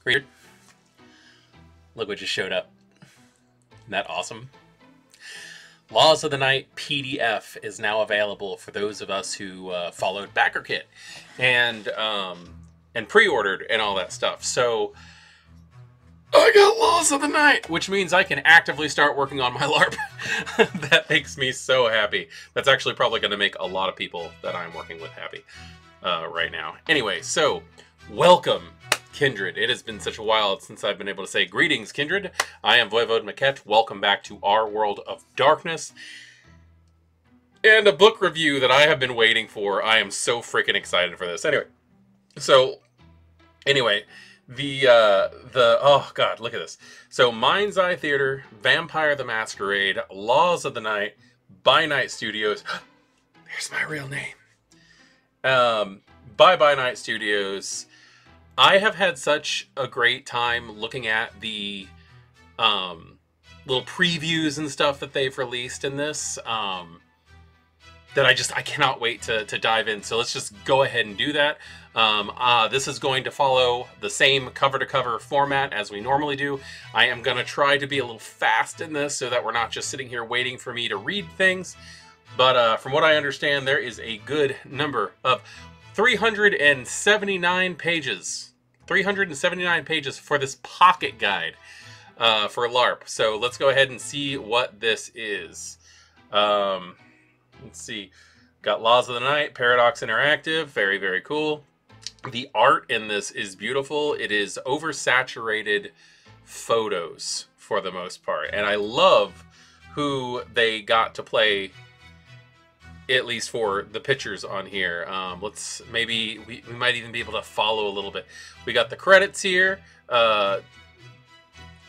Reader, look what just showed up. Isn't that awesome? Laws of the Night PDF is now available for those of us who followed BackerKit and pre-ordered and all that stuff. So I got Laws of the Night, which means I can actively start working on my LARP. That makes me so happy. That's actually probably going to make a lot of people that I'm working with happy right now. Anyway, so welcome, Kindred. It has been such a while since I've been able to say greetings, Kindred. I am Voivode Maquette. Welcome back to our world of darkness. And a book review that I have been waiting for. I am so freaking excited for this. Anyway, oh god, look at this. So Mind's Eye Theater, Vampire the Masquerade, Laws of the Night, By Night Studios. There's my real name. By Night Studios. I have had such a great time looking at the little previews and stuff that they've released in this that I cannot wait to dive in. So let's just go ahead and do that. This is going to follow the same cover-to-cover format as we normally do. I am going to try to be a little fast in this so that we're not just sitting here waiting for me to read things. But from what I understand, there is a good number of 379 pages. 379 pages for this pocket guide for LARP. So let's go ahead and see what this is. Let's see. Got Laws of the Night, Paradox Interactive. Very, very cool. The art in this is beautiful. It is oversaturated photos for the most part. And I love who they got to play, at least for the pictures on here. Maybe we might even be able to follow a little bit. We got the credits here.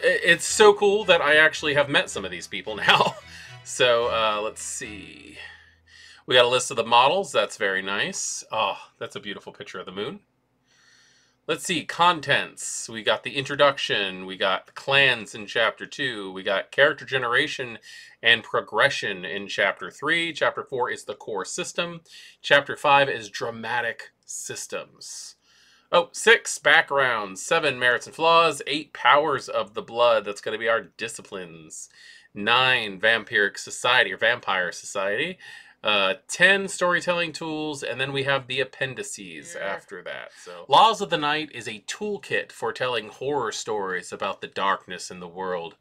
It's so cool that I actually have met some of these people now. So let's see. We got a list of the models. That's very nice. Oh, that's a beautiful picture of the moon. Let's see, contents. We got the introduction. We got clans in Chapter 2. We got character generation and progression in Chapter 3. Chapter 4 is the core system. Chapter 5 is dramatic systems. Oh, 6, background. 7, merits and flaws. 8, powers of the blood. That's going to be our disciplines. 9, vampiric society or vampire society. 10 storytelling tools, and then we have the appendices after that. So, Laws of the Night is a toolkit for telling horror stories about the darkness in the world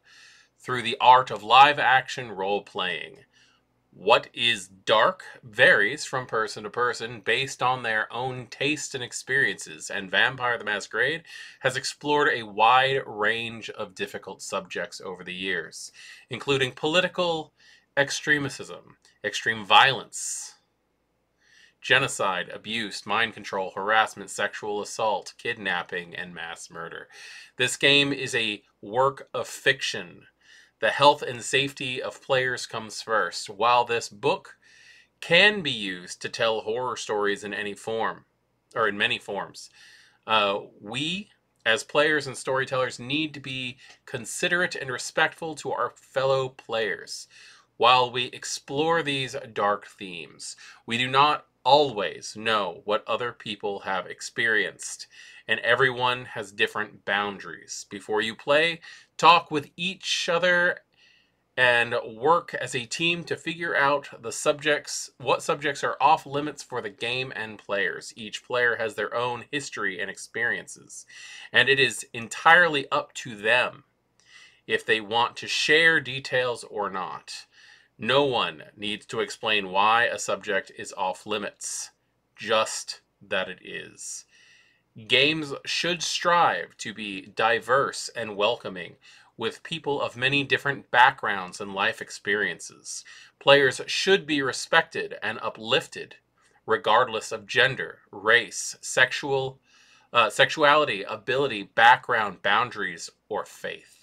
through the art of live-action role-playing. What is dark varies from person to person based on their own taste and experiences, and Vampire the Masquerade has explored a wide range of difficult subjects over the years, including political extremism, extreme violence, genocide, abuse, mind control, harassment, sexual assault, kidnapping, and mass murder. This game is a work of fiction. The health and safety of players comes first. While this book can be used to tell horror stories in any form, or in many forms, we, as players and storytellers, need to be considerate and respectful to our fellow players. While we explore these dark themes, we do not always know what other people have experienced, and everyone has different boundaries. Before you play, talk with each other and work as a team to figure out what subjects are off limits for the game and players. Each player has their own history and experiences, and it is entirely up to them if they want to share details or not. No one needs to explain why a subject is off limits, just that it is. Games should strive to be diverse and welcoming, with people of many different backgrounds and life experiences. Players should be respected and uplifted, regardless of gender, race, sexuality, ability, background, boundaries, or faith.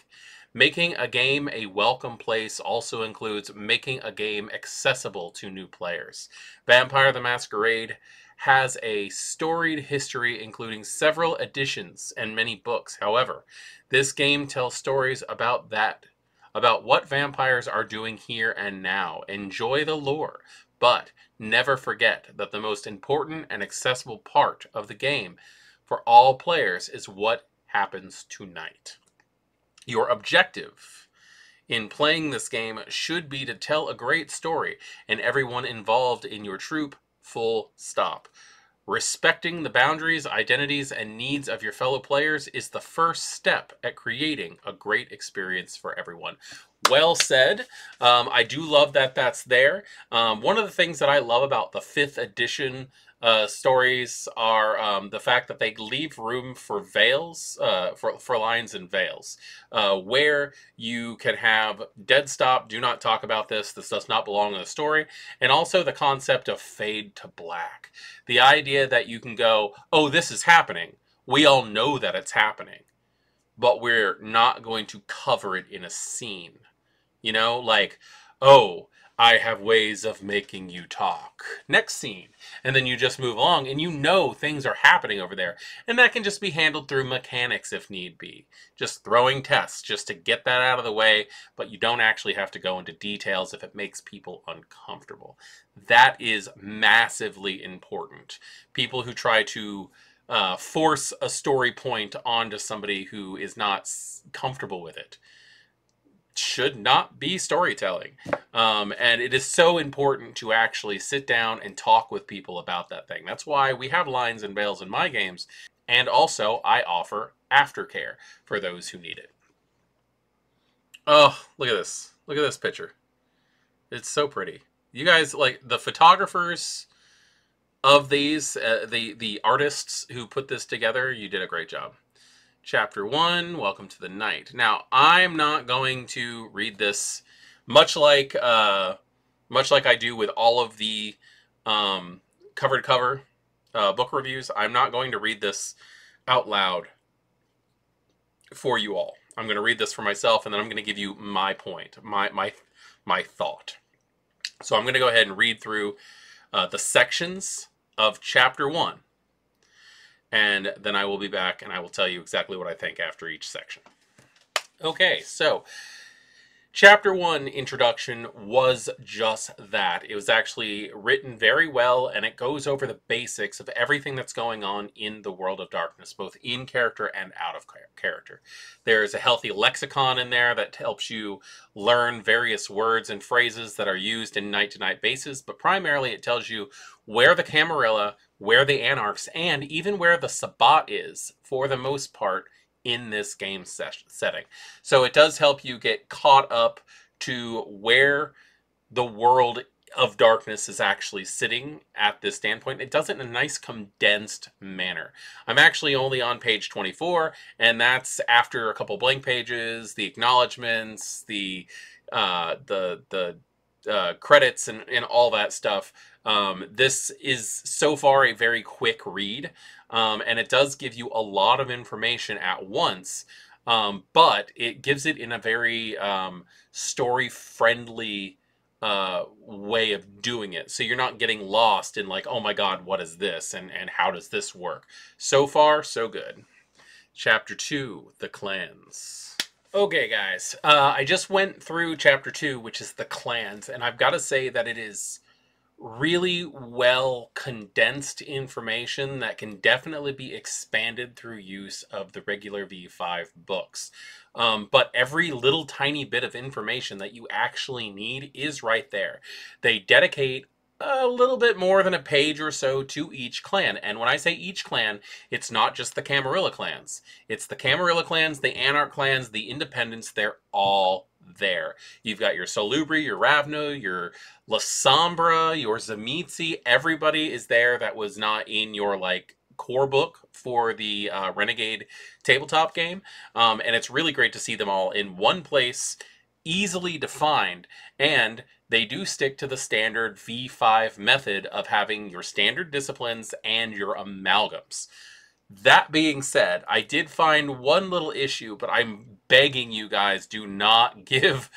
Making a game a welcome place also includes making a game accessible to new players. Vampire the Masquerade has a storied history including several editions and many books. However, this game tells stories about what vampires are doing here and now. Enjoy the lore, but never forget that the most important and accessible part of the game for all players is what happens tonight. Your objective in playing this game should be to tell a great story and everyone involved in your troop, full stop. Respecting the boundaries, identities, and needs of your fellow players is the first step at creating a great experience for everyone. Well said. I do love that that's there. One of the things that I love about the 5th edition stories are the fact that they leave room for veils, for lines and veils, where you can have dead stop, do not talk about this does not belong in the story, and also the concept of fade to black. The idea that you can go, oh, this is happening. We all know that it's happening, but we're not going to cover it in a scene. You know, like, oh, I have ways of making you talk. Next scene. And then you just move along and you know things are happening over there. And that can just be handled through mechanics if need be. Just throwing tests just to get that out of the way, but you don't actually have to go into details if it makes people uncomfortable. That is massively important. People who try to force a story point onto somebody who is not comfortable with it should not be storytelling. And it is so important to actually sit down and talk with people about that thing. That's why we have lines and veils in my games. And also, I offer aftercare for those who need it. Oh, look at this. Look at this picture. It's so pretty. You guys, like, the photographers of these, the artists who put this together, you did a great job. Chapter 1, Welcome to the Night. Now, I'm not going to read this much like I do with all of the cover-to-cover book reviews. I'm not going to read this out loud for you all. I'm going to read this for myself, and then I'm going to give you my point, my thought. So I'm going to go ahead and read through the sections of Chapter 1. And then I will be back and I will tell you exactly what I think after each section. Okay, so Chapter 1 introduction was just that. It was actually written very well, and it goes over the basics of everything that's going on in the world of darkness, both in character and out of character. There's a healthy lexicon in there that helps you learn various words and phrases that are used in night-to-night basis, but primarily it tells you where the Camarilla, where the Anarchs, and even where the Sabbat is, for the most part, in this game setting. So it does help you get caught up to where the world of darkness is actually sitting at this standpoint. It does it in a nice condensed manner. I'm actually only on page 24, and that's after a couple blank pages, the acknowledgments, the credits, and all that stuff. This is so far a very quick read, and it does give you a lot of information at once, but it gives it in a very story-friendly way of doing it. So you're not getting lost in like, oh my god, what is this, and how does this work? So far, so good. Chapter 2, The Clans. Okay, guys, I just went through Chapter 2, which is the clans, and I've got to say that it is really well condensed information that can definitely be expanded through use of the regular V5 books. But every little tiny bit of information that you actually need is right there. They dedicate a little bit more than a page or so to each clan. And when I say each clan, it's not just the Camarilla clans. It's the Camarilla clans, the Anarch clans, the Independents. They're all there. You've got your Solubri, your Ravno, your La Sombra, your Zamitzi. Everybody is there that was not in your like core book for the Renegade tabletop game. And it's really great to see them all in one place, easily defined, and they do stick to the standard V5 method of having your standard disciplines and your amalgams. That being said, I did find one little issue, but I'm begging you guys, do not give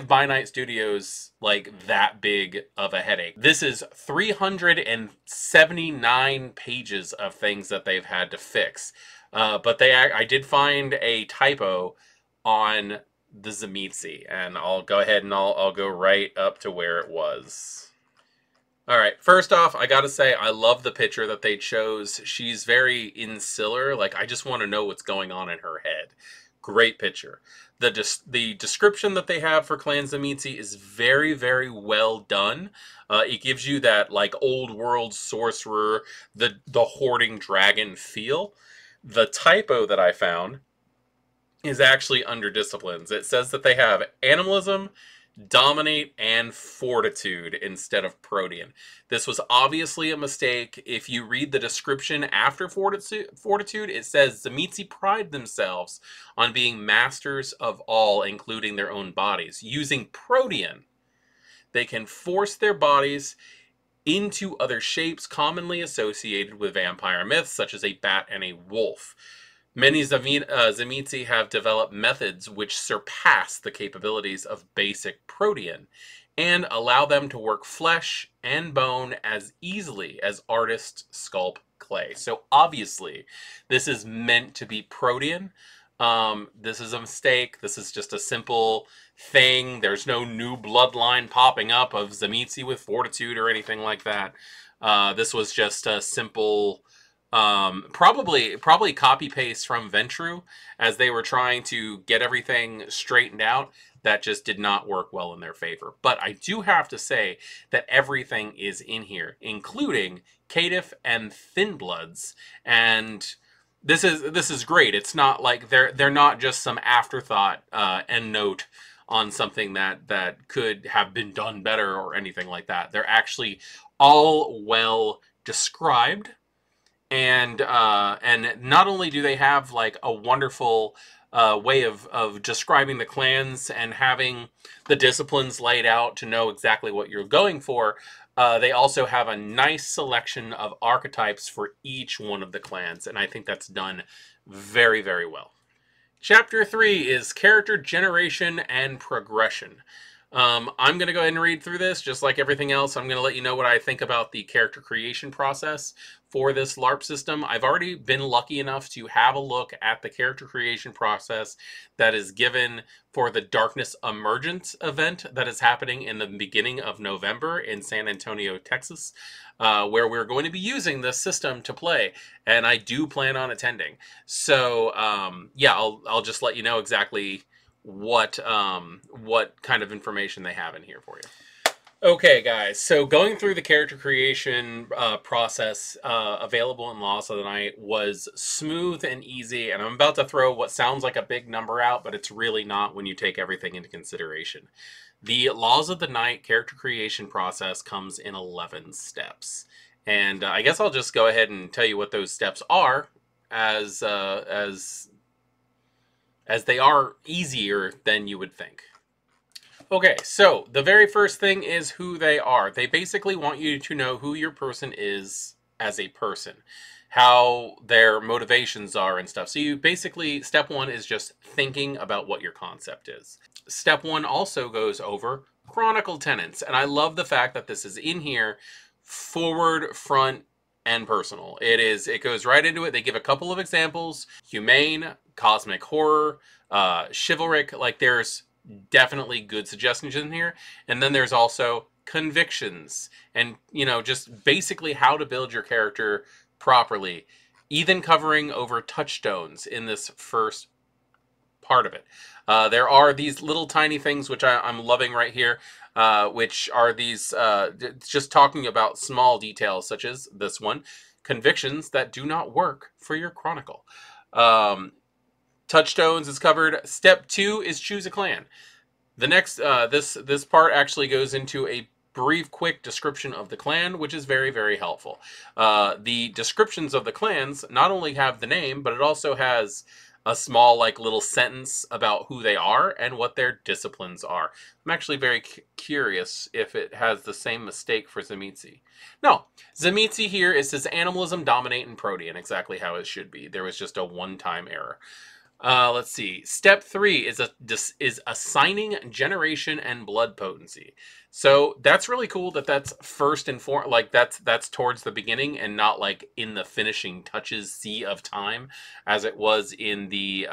By Night Studios like that big of a headache. This is 379 pages of things that they've had to fix. But I did find a typo on the Zamitzi, and I'll go ahead and I'll go right up to where it was. All right. First off, I gotta say I love the picture that they chose. She's very insular. Like I just want to know what's going on in her head. Great picture. The description that they have for Clan Zamitzi is very very well done. It gives you that like old world sorcerer, the hoarding dragon feel. The typo that I found is actually under disciplines. It says that they have animalism, dominate, and fortitude instead of protean. This was obviously a mistake. If you read the description after fortitude, it says Zamitzi pride themselves on being masters of all, including their own bodies. Using protean, they can force their bodies into other shapes commonly associated with vampire myths, such as a bat and a wolf. Many Zamitzi have developed methods which surpass the capabilities of basic protean and allow them to work flesh and bone as easily as artists sculpt clay. So obviously, this is meant to be protean. This is a mistake. This is just a simple thing. There's no new bloodline popping up of Zamitzi with fortitude or anything like that. This was just a simple, probably copy paste from Ventru as they were trying to get everything straightened out. That just did not work well in their favor. But I do have to say that everything is in here, including Caitiff and Thin Bloods, and this is great. It's not like they're not just some afterthought end note on something that could have been done better or anything like that. They're actually all well described, and not only do they have like a wonderful way of describing the clans and having the disciplines laid out to know exactly what you're going for, they also have a nice selection of archetypes for each one of the clans, and I think that's done very, very well. Chapter 3 is character generation and progression. I'm going to go ahead and read through this. Just like everything else, I'm going to let you know what I think about the character creation process for this LARP system. I've already been lucky enough to have a look at the character creation process that is given for the Darkness Emergence event that is happening in the beginning of November in San Antonio, Texas, where we're going to be using this system to play, and I do plan on attending. So, yeah, I'll just let you know exactly what kind of information they have in here for you. Okay, guys, so going through the character creation process available in Laws of the Night was smooth and easy, and I'm about to throw what sounds like a big number out, but it's really not when you take everything into consideration. The Laws of the Night character creation process comes in 11 steps, and I guess I'll just go ahead and tell you what those steps are, as they are easier than you would think. Okay, so the very first thing is who they are. They basically want you to know who your person is as a person, how their motivations are and stuff. So you basically, step 1 is just thinking about what your concept is. Step 1 also goes over chronicle tenets, and I love the fact that this is in here, forward, front, and personal. It goes right into it. They give a couple of examples: humane, cosmic horror, chivalric. Like, there's definitely good suggestions in here. And then there's also convictions, and just basically how to build your character properly, even covering over touchstones in this first part of it. There are these little tiny things which I'm loving right here, which are these just talking about small details, such as this one: convictions that do not work for your chronicle. Touchstones is covered. Step 2 is choose a clan. The next, this part actually goes into a brief, quick description of the clan, which is very, very helpful. The descriptions of the clans not only have the name, but it also has a small, like, little sentence about who they are and what their disciplines are. I'm actually very curious if it has the same mistake for Zamitzi. No, Zamitzi here, it says animalism, dominate, and protean, exactly how it should be. There was just a one-time error. Let's see. Step 3 is assigning generation and blood potency. So that's really cool that that's first and foremost, like that's towards the beginning and not like in the finishing touches sea of time as it was in the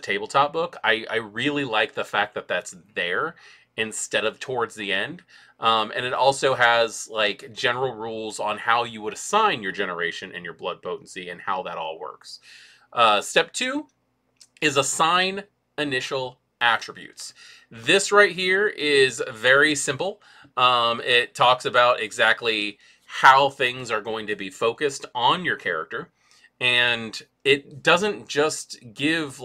tabletop book. I really like the fact that that's there, instead of towards the end. And it also has like general rules on how you would assign your generation and your blood potency and how that all works. Step 2 is assign initial attributes. This right here is very simple. It talks about exactly how things are going to be focused on your character. And it doesn't just give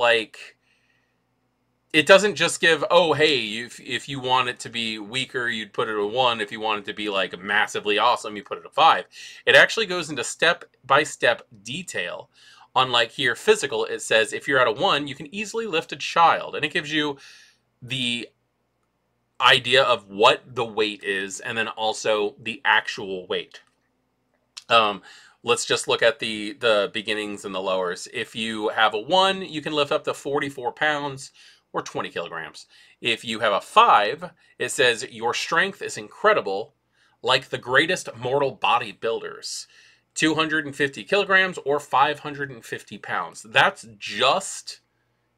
oh, hey, if you want it to be weaker, you'd put it a 1. If you want it to be like massively awesome, you put it a 5. It actually goes into step-by-step detail. On like here, physical, it says if you're at a 1, you can easily lift a child. And it gives you the idea of what the weight is and then also the actual weight. Let's just look at the beginnings and the lowers. If you have a 1, you can lift up to 44 pounds or 20 kilograms. If you have a 5, it says your strength is incredible, like the greatest mortal bodybuilders. 250 kilograms or 550 pounds. That's just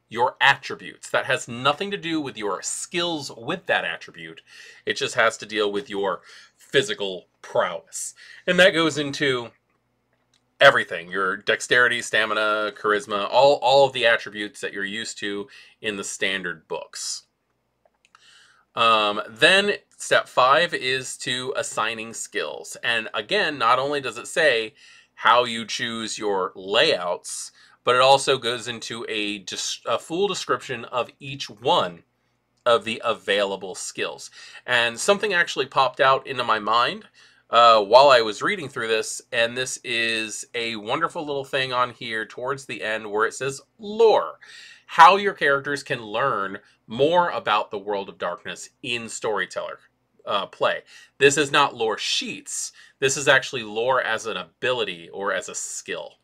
your attributes. That has nothing to do with your skills with that attribute. It just has to deal with your physical prowess. And that goes into everything. Your dexterity, stamina, charisma, all of the attributes that you're used to in the standard books. Then step 5 is to assigning skills. And again, not only does it say how you choose your layouts, but it also goes into a full description of each one of the available skills. And something actually popped out into my mind while I was reading through this, and this is a wonderful little thing on here towards the end where it says lore. How your characters can learn more about the world of darkness in Storyteller play. This is not lore sheets. This is actually lore as an ability or as a skill.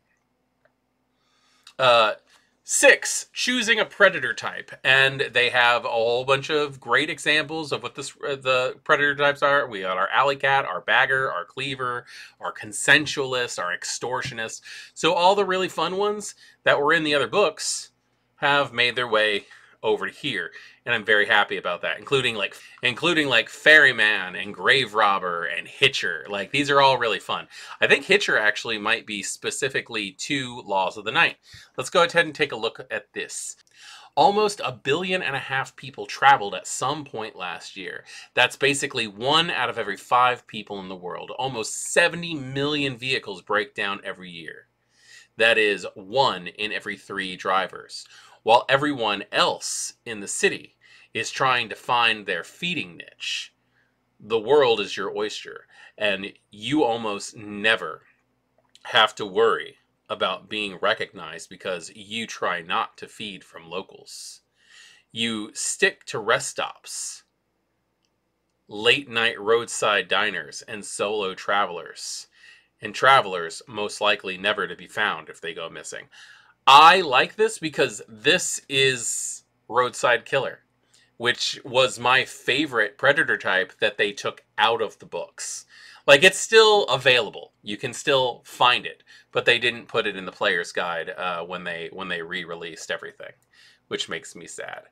6, choosing a predator type. And they have a whole bunch of great examples of what the predator types are. We got our alley cat, our bagger, our cleaver, our consensualist, our extortionist. So all the really fun ones that were in the other books have made their way over to here, and I'm very happy about that, including like ferryman and grave robber and hitcher. Like, these are all really fun. I think hitcher actually might be specifically to Laws of the Night. Let's go ahead and take a look at this. Almost 1.5 billion people traveled at some point last year. That's basically 1 out of every 5 people in the world. Almost 70 million vehicles break down every year. That is 1 in every 3 drivers. While everyone else in the city is trying to find their feeding niche. The world is your oyster, and you almost never have to worry about being recognized because you try not to feed from locals. You stick to rest stops, late night roadside diners, and solo travelers. And travelers most likely never to be found if they go missing. I like this because this is Roadside Killer, which was my favorite predator type that they took out of the books. Like, it's still available. You can still find it, but they didn't put it in the player's guide when they re-released everything, which makes me sad.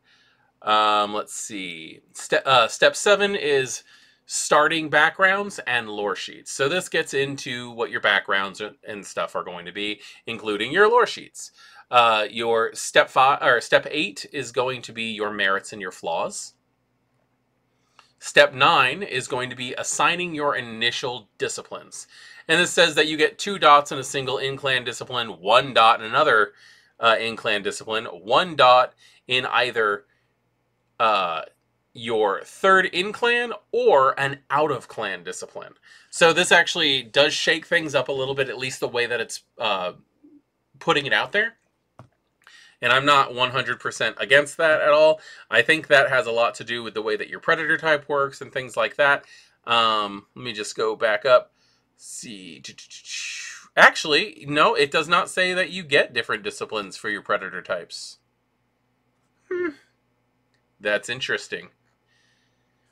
Let's see. Step 7 is starting backgrounds and lore sheets. So this gets into what your backgrounds and stuff are going to be, including your lore sheets. Your step 8 is going to be your merits and your flaws. Step 9 is going to be assigning your initial disciplines. And this says that you get 2 dots in a single in-clan discipline, 1 dot in another in-clan discipline, 1 dot in either your 3rd in-clan or an out-of-clan discipline. So this actually does shake things up a little bit, at least the way that it's putting it out there. And I'm not 100% against that at all. I think that has a lot to do with the way that your predator type works and things like that. Let me just go back up. See. Actually, no, it does not say that you get different disciplines for your predator types. That's interesting.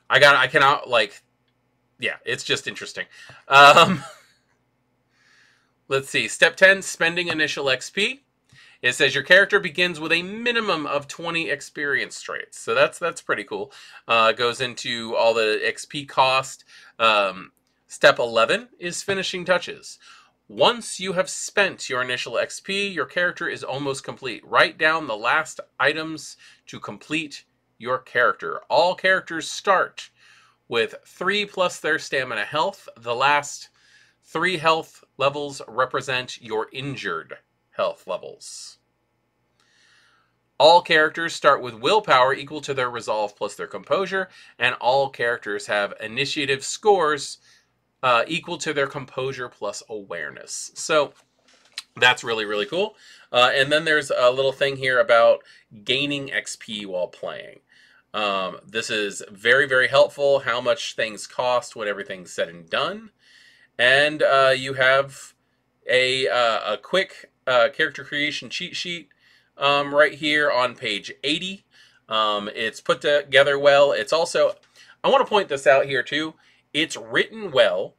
I cannot, like, yeah, it's just interesting. Let's see. Step 10, spending initial XP. It says your character begins with a minimum of 20 experience traits. So that's pretty cool. Goes into all the XP cost. Step 11 is finishing touches. Once you have spent your initial XP, your character is almost complete. Write down the last items to complete your character. All characters start with 3 plus their stamina health. The last 3 health levels represent your injured health levels. All characters start with willpower equal to their resolve plus their composure, and all characters have initiative scores equal to their composure plus awareness. So that's really, really cool. And then there's a little thing here about gaining XP while playing. This is very, very helpful, how much things cost when everything's said and done. And you have a quick character creation cheat sheet right here on page 80. It's put together well. It's also, I want to point this out here too, it's written well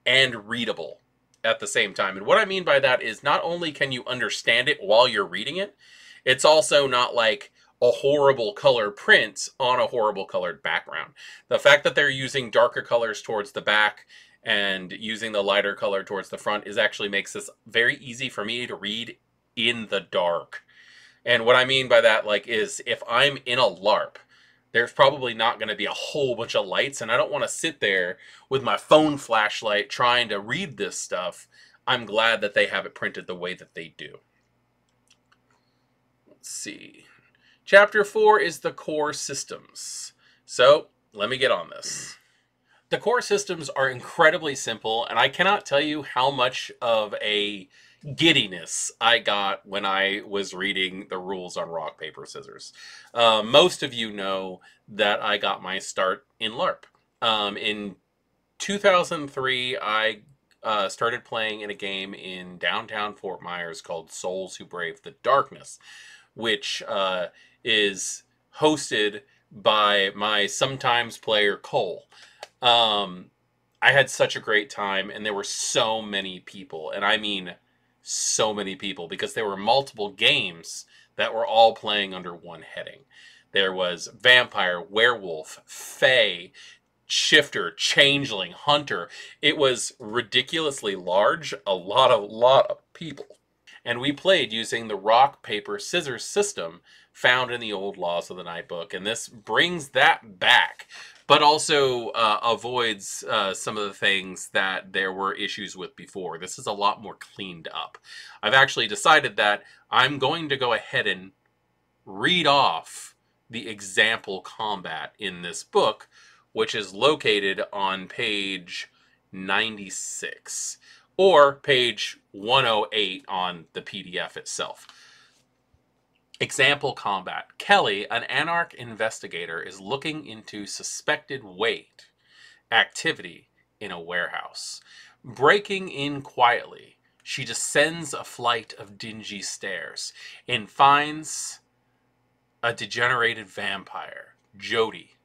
and readable at the same time. And what I mean by that is not only can you understand it while you're reading it, it's also not like a horrible color print on a horrible colored background. The fact that they're using darker colors towards the back and using the lighter color towards the front actually makes this very easy for me to read in the dark. And what I mean by that, like, is if I'm in a LARP, there's probably not going to be a whole bunch of lights, and I don't want to sit there with my phone flashlight trying to read this stuff. I'm glad that they have it printed the way that they do. Let's see. Chapter 4 is the core systems. So let me get on this. The core systems are incredibly simple, and I cannot tell you how much of a giddiness I got when I was reading the rules on rock, paper, scissors. Most of you know that I got my start in LARP. In 2003, I started playing in a game in downtown Fort Myers called Souls Who Brave the Darkness, which is hosted by my sometimes player Cole. I had such a great time, and there were so many people, and I mean so many people, because there were multiple games that were all playing under one heading. There was Vampire, Werewolf, Fae, Shifter, Changeling, Hunter. It was ridiculously large, a lot of people. And we played using the rock, paper, scissors system found in the old Laws of the Night book. And this brings that back, but also avoids some of the things that there were issues with before. This is a lot more cleaned up. I've actually decided that I'm going to go ahead and read off the example combat in this book, which is located on page 96 or page 108 on the PDF itself. Example combat. Kelly, an anarch investigator, is looking into suspected weight activity in a warehouse. Breaking in quietly, she descends a flight of dingy stairs and finds a degenerated vampire, Jody.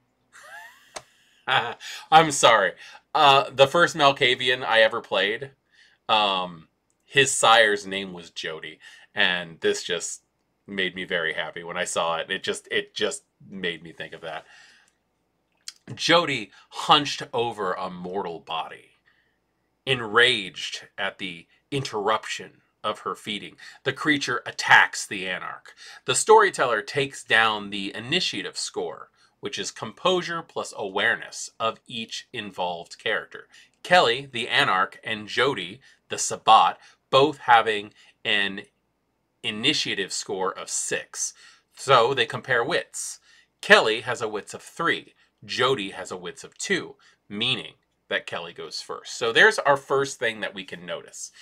I'm sorry. The first Malkavian I ever played, his sire's name was Jody, and this just made me very happy when I saw it. It just made me think of that. Jody hunched over a mortal body, enraged at the interruption of her feeding. The creature attacks the anarch. The storyteller takes down the initiative score, which is composure plus awareness of each involved character. Kelly, the anarch, and Jody, the Sabbat, both having an initiative score of 6. So they compare wits. Kelly has a wits of 3. Jody has a wits of 2, meaning that Kelly goes first. So there's our first thing that we can notice.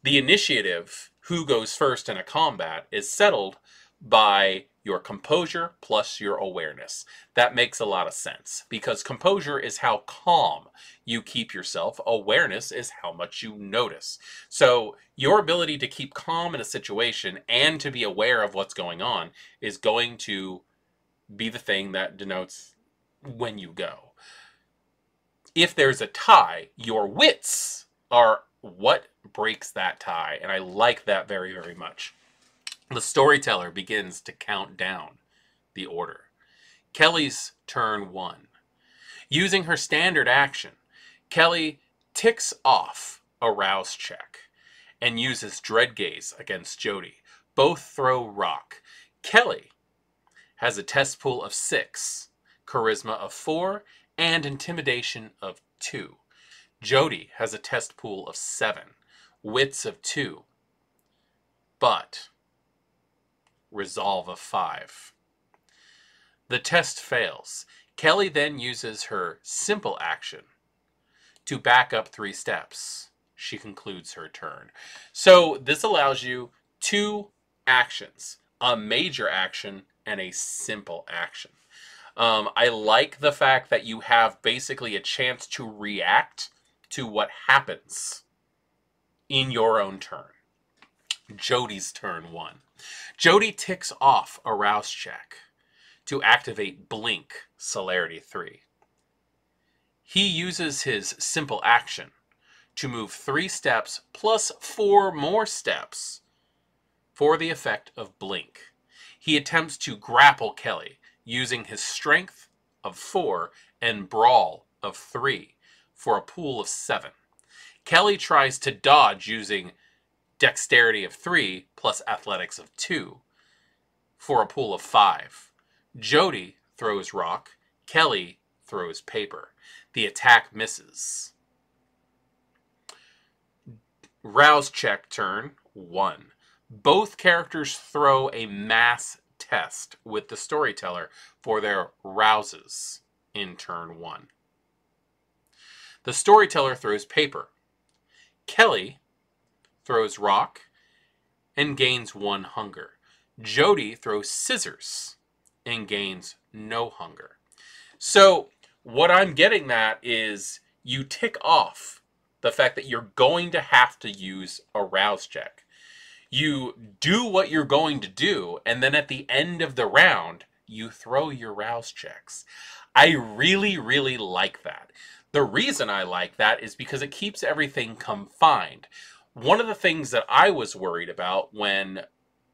The initiative, who goes first in a combat, is settled by your composure plus your awareness. That makes a lot of sense, because composure is how calm you keep yourself. Awareness is how much you notice. So your ability to keep calm in a situation and to be aware of what's going on is going to be the thing that denotes when you go. If there's a tie, your wits are what breaks that tie, and I like that very, very much. The storyteller begins to count down the order. Kelly's turn 1. Using her standard action, Kelly ticks off a rouse check and uses Dread Gaze against Jody. Both throw rock. Kelly has a test pool of 6, charisma of 4, and intimidation of 2. Jody has a test pool of 7, wits of 2, but resolve of 5. The test fails. Kelly then uses her simple action to back up 3 steps. She concludes her turn. So this allows you 2 actions, a major action and a simple action. I like the fact that you have basically a chance to react to what happens in your own turn. Jody's turn 1. Jody ticks off a rouse check to activate Blink Celerity 3. He uses his simple action to move 3 steps plus 4 more steps for the effect of Blink. He attempts to grapple Kelly using his strength of 4 and brawl of 3 for a pool of 7. Kelly tries to dodge using dexterity of 3 plus athletics of 2 for a pool of 5. Jody throws rock. Kelly throws paper. The attack misses. Rouse check turn 1. Both characters throw a mass test with the storyteller for their rouses in turn 1. The storyteller throws paper. Kelly throws rock and gains 1 hunger. Jody throws scissors and gains no hunger. So what I'm getting at is you tick off the fact that you're going to have to use a rouse check. You do what you're going to do, and then at the end of the round, you throw your rouse checks. I really, really like that. The reason I like that is because it keeps everything confined. One of the things that I was worried about when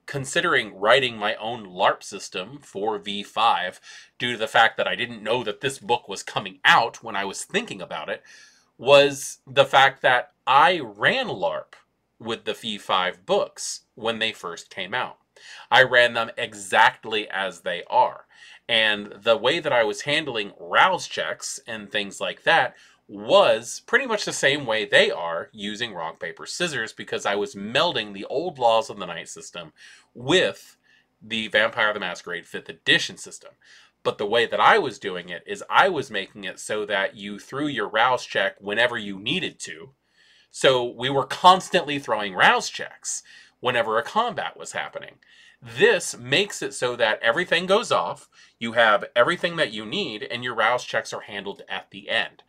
considering writing my own LARP system for V5, due to the fact that I didn't know that this book was coming out when I was thinking about it, was the fact that I ran LARP with the V5 books when they first came out. I ran them exactly as they are. And the way that I was handling rouse checks and things like that was pretty much the same way they are, using rock, paper, scissors, because I was melding the old Laws of the Night system with the Vampire the Masquerade 5th edition system. But the way that I was doing it is I was making it so that you threw your rouse check whenever you needed to. So we were constantly throwing rouse checks whenever a combat was happening. This makes it so that everything goes off, you have everything that you need, and your rouse checks are handled at the end.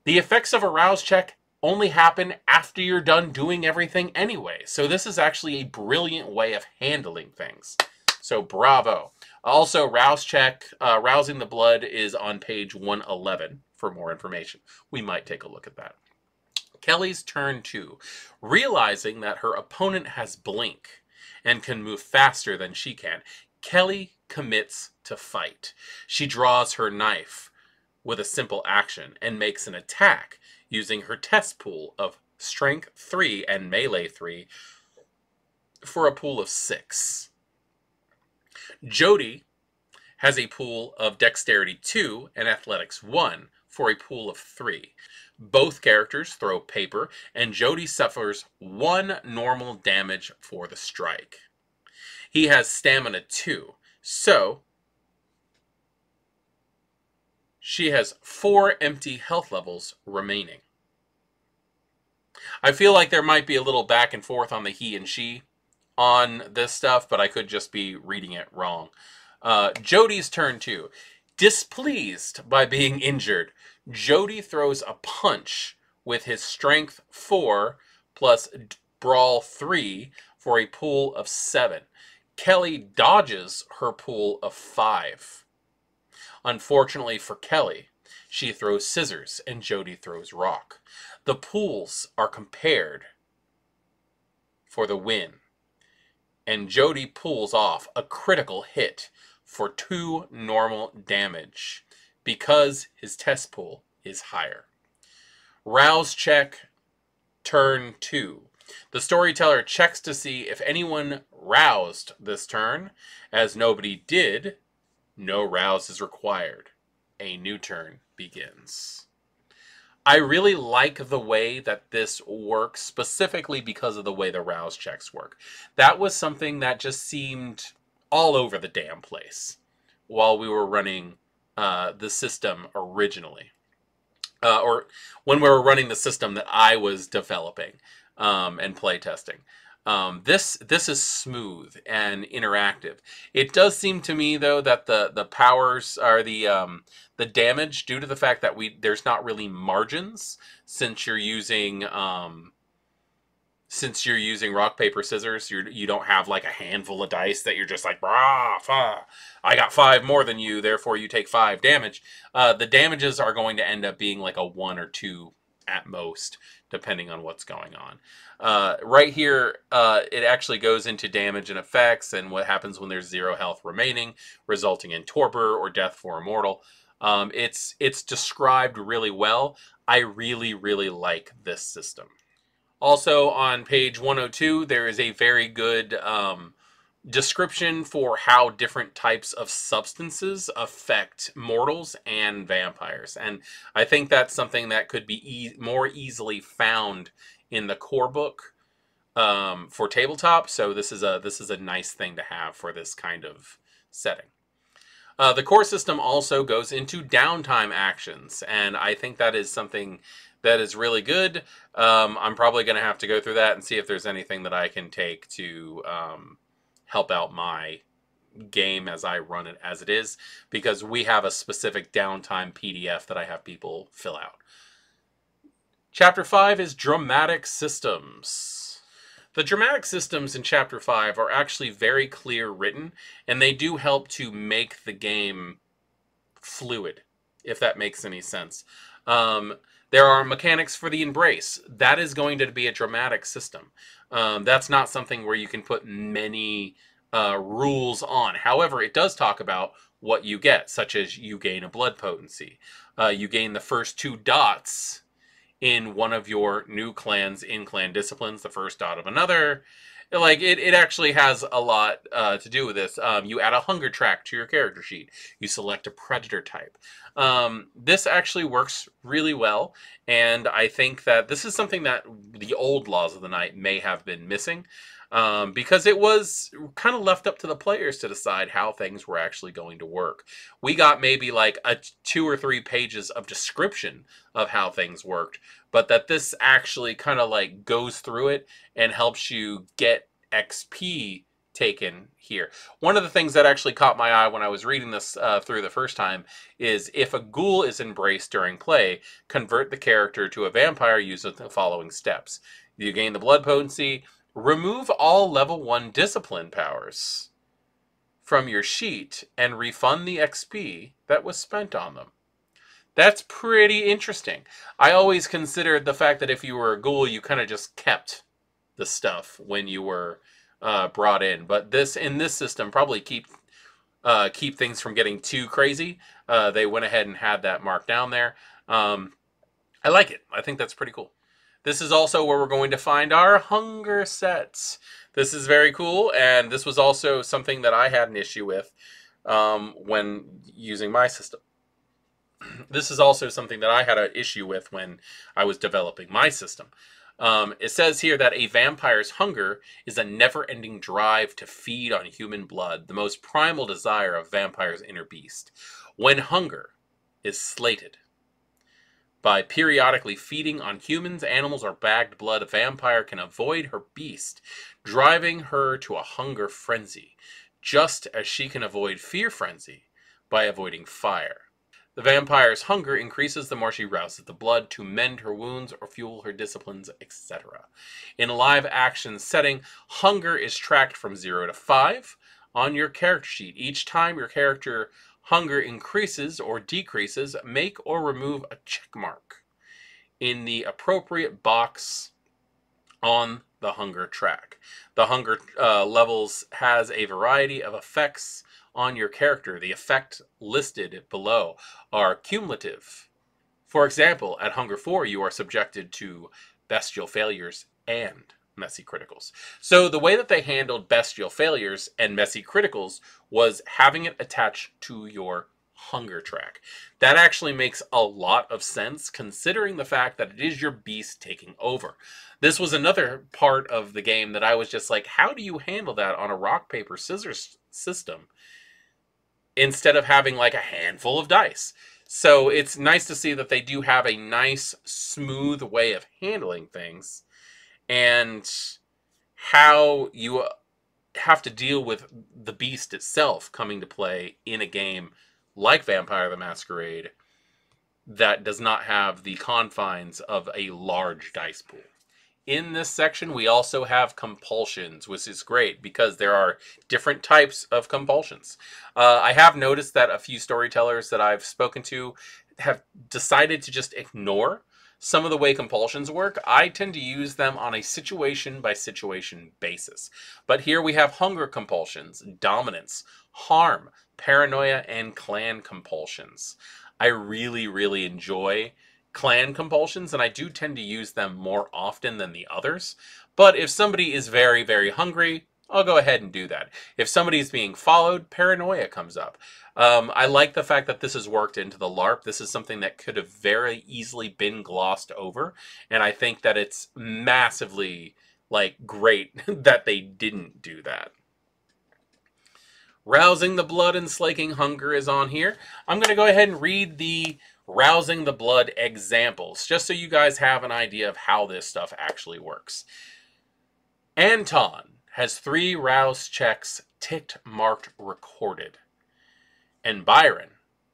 The effects of a rouse check only happen after you're done doing everything anyway. So this is actually a brilliant way of handling things. So bravo. Also, rouse check, rousing the blood is on page 111 for more information. We might take a look at that. Kelly's turn 2. Realizing that her opponent has blink and can move faster than she can, Kelly commits to fight. She draws her knife with a simple action and makes an attack using her test pool of strength 3 and melee 3 for a pool of 6. Jody has a pool of dexterity 2 and athletics 1 for a pool of 3. Both characters throw paper, and Jody suffers 1 normal damage for the strike. He has stamina 2, so she has 4 empty health levels remaining. I feel like there might be a little back and forth on the he and she on this stuff, but I could just be reading it wrong. Jody's turn 2. Displeased by being injured, Jody throws a punch with his strength 4 plus brawl 3 for a pool of 7. Kelly dodges her pool of 5. Unfortunately for Kelly, she throws scissors and Jody throws rock. The pools are compared for the win. And Jody pulls off a critical hit for 2 normal damage because his test pool is higher. Rouse check, turn 2. The storyteller checks to see if anyone roused this turn. As nobody did, no rouse is required. A new turn begins. I really like the way that this works, specifically because of the way the rouse checks work. That was something that just seemed all over the damn place while we were running the system originally. Or when we were running the system that I was developing and playtesting. This is smooth and interactive. It does seem to me, though, that the powers are the damage, due to the fact that there's not really margins, since you're using rock paper scissors. You don't have like a handful of dice that you're just like, I got 5 more than you, therefore you take 5 damage. The damages are going to end up being like a 1 or 2 at most, depending on what's going on. Right here, it actually goes into damage and effects and what happens when there's 0 health remaining, resulting in torpor or death for a mortal. It's described really well. I really, really like this system. Also, on page 102, there is a very good description for how different types of substances affect mortals and vampires. And I think that's something that could be more easily found in the core book for tabletop. So this is a nice thing to have for this kind of setting. The core system also goes into downtime actions, and I think that is something that is really good. I'm probably going to have to go through that and see if there's anything that I can take to help out my game as I run it as it is, because we have a specific downtime PDF that I have people fill out. Chapter 5 is dramatic systems. The dramatic systems in Chapter 5 are actually very clear written, and they do help to make the game fluid, if that makes any sense. There are mechanics for the embrace. That is going to be a dramatic system. That's not something where you can put many rules on. However, it does talk about what you get, such as you gain a blood potency. You gain the first 2 dots in one of your new clan's in-clan disciplines, the first dot of another. Like, it actually has a lot to do with this. You add a hunger track to your character sheet. You select a predator type. This actually works really well, and I think that this is something that the old Laws of the Night may have been missing, because it was kind of left up to the players to decide how things were actually going to work. We got maybe like 2 or 3 pages of description of how things worked, but that this actually kind of like goes through it and helps you get XP taken here. One of the things that actually caught my eye when I was reading this through the first time is, if a ghoul is embraced during play, convert the character to a vampire using the following steps. You gain the blood potency. Remove all level 1 discipline powers from your sheet and refund the XP that was spent on them. That's pretty interesting. I always considered the fact that if you were a ghoul, you kind of just kept the stuff when you were brought in. But in this system probably keep things from getting too crazy. They went ahead and had that marked down there. I like it. I think that's pretty cool. This is also where we're going to find our hunger sets. This is very cool, and this was also something that I had an issue with when using my system. This is also something that I had an issue with when I was developing my system. It says here that a vampire's hunger is a never-ending drive to feed on human blood, the most primal desire of vampire's inner beast. When hunger is slated by periodically feeding on humans, animals, or bagged blood, a vampire can avoid her beast, driving her to a hunger frenzy, just as she can avoid fear frenzy by avoiding fire. The vampire's hunger increases the more she rouses the blood to mend her wounds or fuel her disciplines, etc. In a live-action setting, hunger is tracked from 0 to 5 on your character sheet. Each time your character hunger increases or decreases, make or remove a check mark in the appropriate box on the hunger track. The hunger levels has a variety of effects on your character. The effect listed below are cumulative. For example, at Hunger 4, you are subjected to bestial failures and messy criticals. So the way that they handled bestial failures and messy criticals was having it attached to your hunger track. That actually makes a lot of sense considering the fact that it is your beast taking over. This was another part of the game that I was just like, how do you handle that on a rock, paper, scissors system instead of having like a handful of dice? So it's nice to see that they do have a nice, smooth way of handling things, and how you have to deal with the beast itself coming to play in a game like Vampire the Masquerade that does not have the confines of a large dice pool. In this section, we also have compulsions, which is great because there are different types of compulsions. I have noticed that a few storytellers that I've spoken to have decided to just ignore some of the way compulsions work. I tend to use them on a situation-by-situation basis. But here we have hunger compulsions, dominance, harm, paranoia, and clan compulsions. I really, really enjoy clan compulsions, and I do tend to use them more often than the others. But if somebody is very, very hungry, I'll go ahead and do that. If somebody is being followed, paranoia comes up. I like the fact that this is worked into the LARP. This is something that could have very easily been glossed over, and I think that it's massively great that they didn't do that. Rousing the blood and slaking hunger is on here. I'm going to go ahead and read the rousing the blood examples, just so you guys have an idea of how this stuff actually works. Anton has 3 rouse checks ticked, marked, recorded. And Byron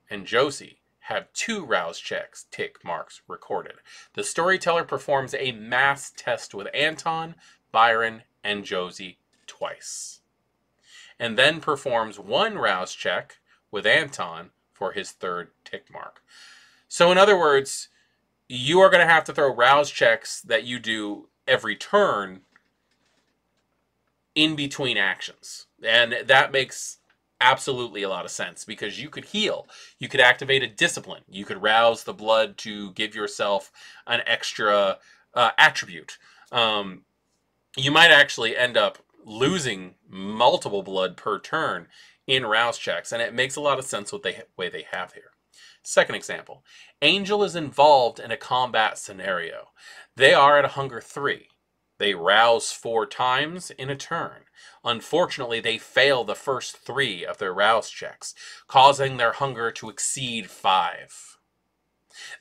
and Josie have 2 rouse checks, tick marks, recorded. The storyteller performs a mass test with Anton, Byron, and Josie twice, and then performs 1 rouse check with Anton for his 3rd tick mark. So in other words, you are going to have to throw rouse checks that you do every turn in between actions. And that makes absolutely a lot of sense, because you could heal, you could activate a discipline, you could rouse the blood to give yourself an extra attribute. You might actually end up losing multiple blood per turn in rouse checks, and it makes a lot of sense with the way they have here. Second example, Angel is involved in a combat scenario. They are at a hunger 3. They rouse 4 times in a turn. Unfortunately, they fail the first 3 of their rouse checks, causing their hunger to exceed 5.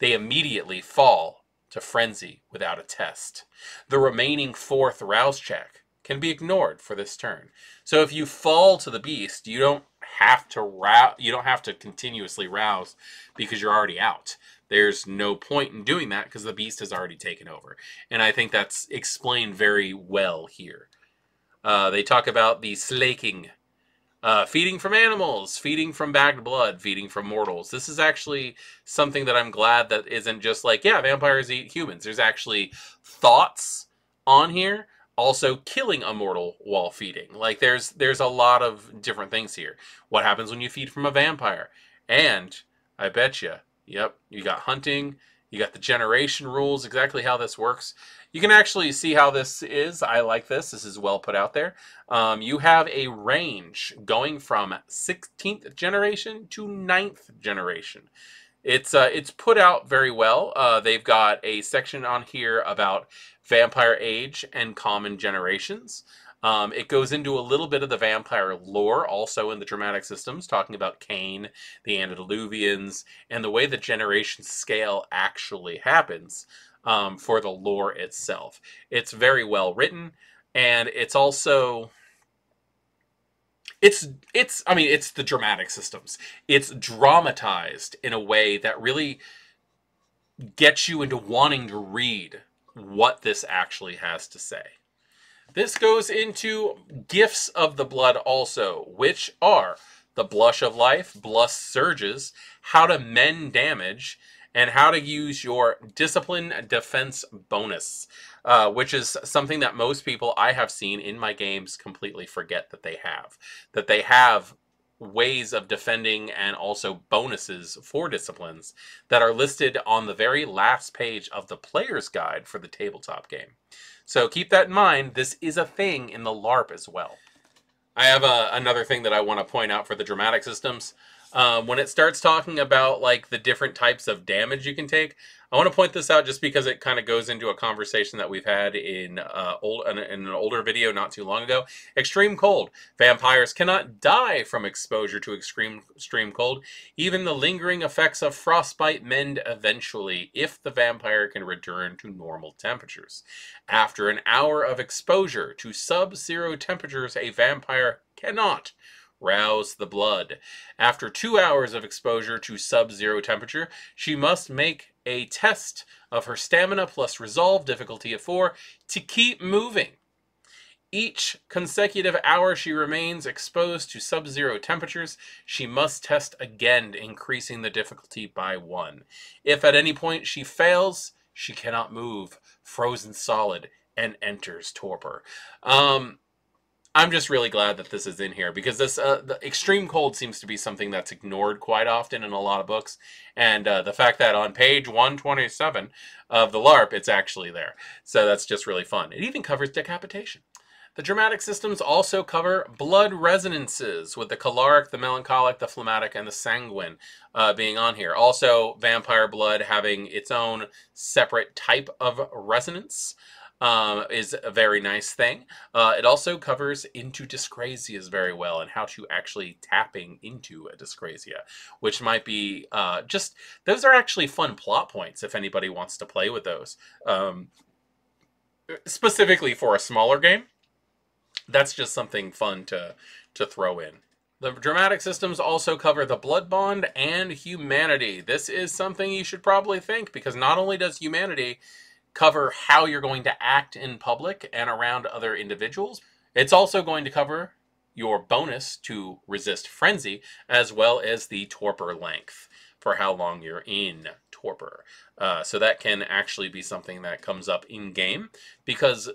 They immediately fall to frenzy without a test. The remaining 4th rouse check can be ignored for this turn. So if you fall to the beast, you don't have to continuously rouse because you're already out. There's no point in doing that because the beast has already taken over. And I think that's explained very well here. They talk about the slaking, feeding from animals, feeding from bagged blood, feeding from mortals. This is actually something that I'm glad that isn't just like, yeah, vampires eat humans. There's actually thoughts on here. Also killing a mortal while feeding. There's a lot of different things here. What happens when you feed from a vampire? And I bet you, yep, you got hunting, you got the generation rules, exactly how this works. You can actually see how this is. I like this. This is well put out there. You have a range going from 16th generation to 9th generation. It's put out very well. They've got a section on here about vampire age and common generations. It goes into a little bit of the vampire lore, also in the dramatic systems, talking about Cain, the antediluvians, and the way the generation scale actually happens for the lore itself. It's very well written, and it's also... It's the dramatic systems. It's dramatized in a way that really gets you into wanting to read what this actually has to say. This goes into gifts of the blood also, which are the blush of life, blush surges, how to mend damage, and how to use your discipline defense bonus, which is something that most people I have seen in my games completely forget that they have. That they have ways of defending and also bonuses for disciplines that are listed on the very last page of the player's guide for the tabletop game. So keep that in mind. This is a thing in the LARP as well. I have another thing that I want to point out for the dramatic systems. When it starts talking about like the different types of damage you can take, I want to point this out just because it kind of goes into a conversation that we've had in an older video not too long ago. Extreme cold. Vampires cannot die from exposure to extreme cold. Even the lingering effects of frostbite mend eventually if the vampire can return to normal temperatures. After an hour of exposure to sub-zero temperatures, a vampire cannot rouse the blood. After 2 hours of exposure to sub-zero temperature, she must make a test of her stamina plus resolve, difficulty of 4, to keep moving. Each consecutive hour she remains exposed to sub-zero temperatures, she must test again, increasing the difficulty by 1. If at any point she fails, she cannot move, frozen solid, and enters torpor. I'm just really glad that this is in here because this the extreme cold seems to be something that's ignored quite often in a lot of books, and the fact that on page 127 of the LARP it's actually there, so that's just really fun. It even covers decapitation. The dramatic systems also cover blood resonances, with the choleric, the melancholic, the phlegmatic, and the sanguine being on here. Also, vampire blood having its own separate type of resonance. Is a very nice thing. It also covers into dyscrasias very well and how to actually tapping into a dyscrasia, which might be just, those are actually fun plot points if anybody wants to play with those. Specifically for a smaller game, that's just something fun to throw in. The dramatic systems also cover the blood bond and humanity. This is something you should probably think, because not only does humanity cover how you're going to act in public and around other individuals, it's also going to cover your bonus to resist frenzy, as well as the torpor length for how long you're in torpor. So that can actually be something that comes up in game, because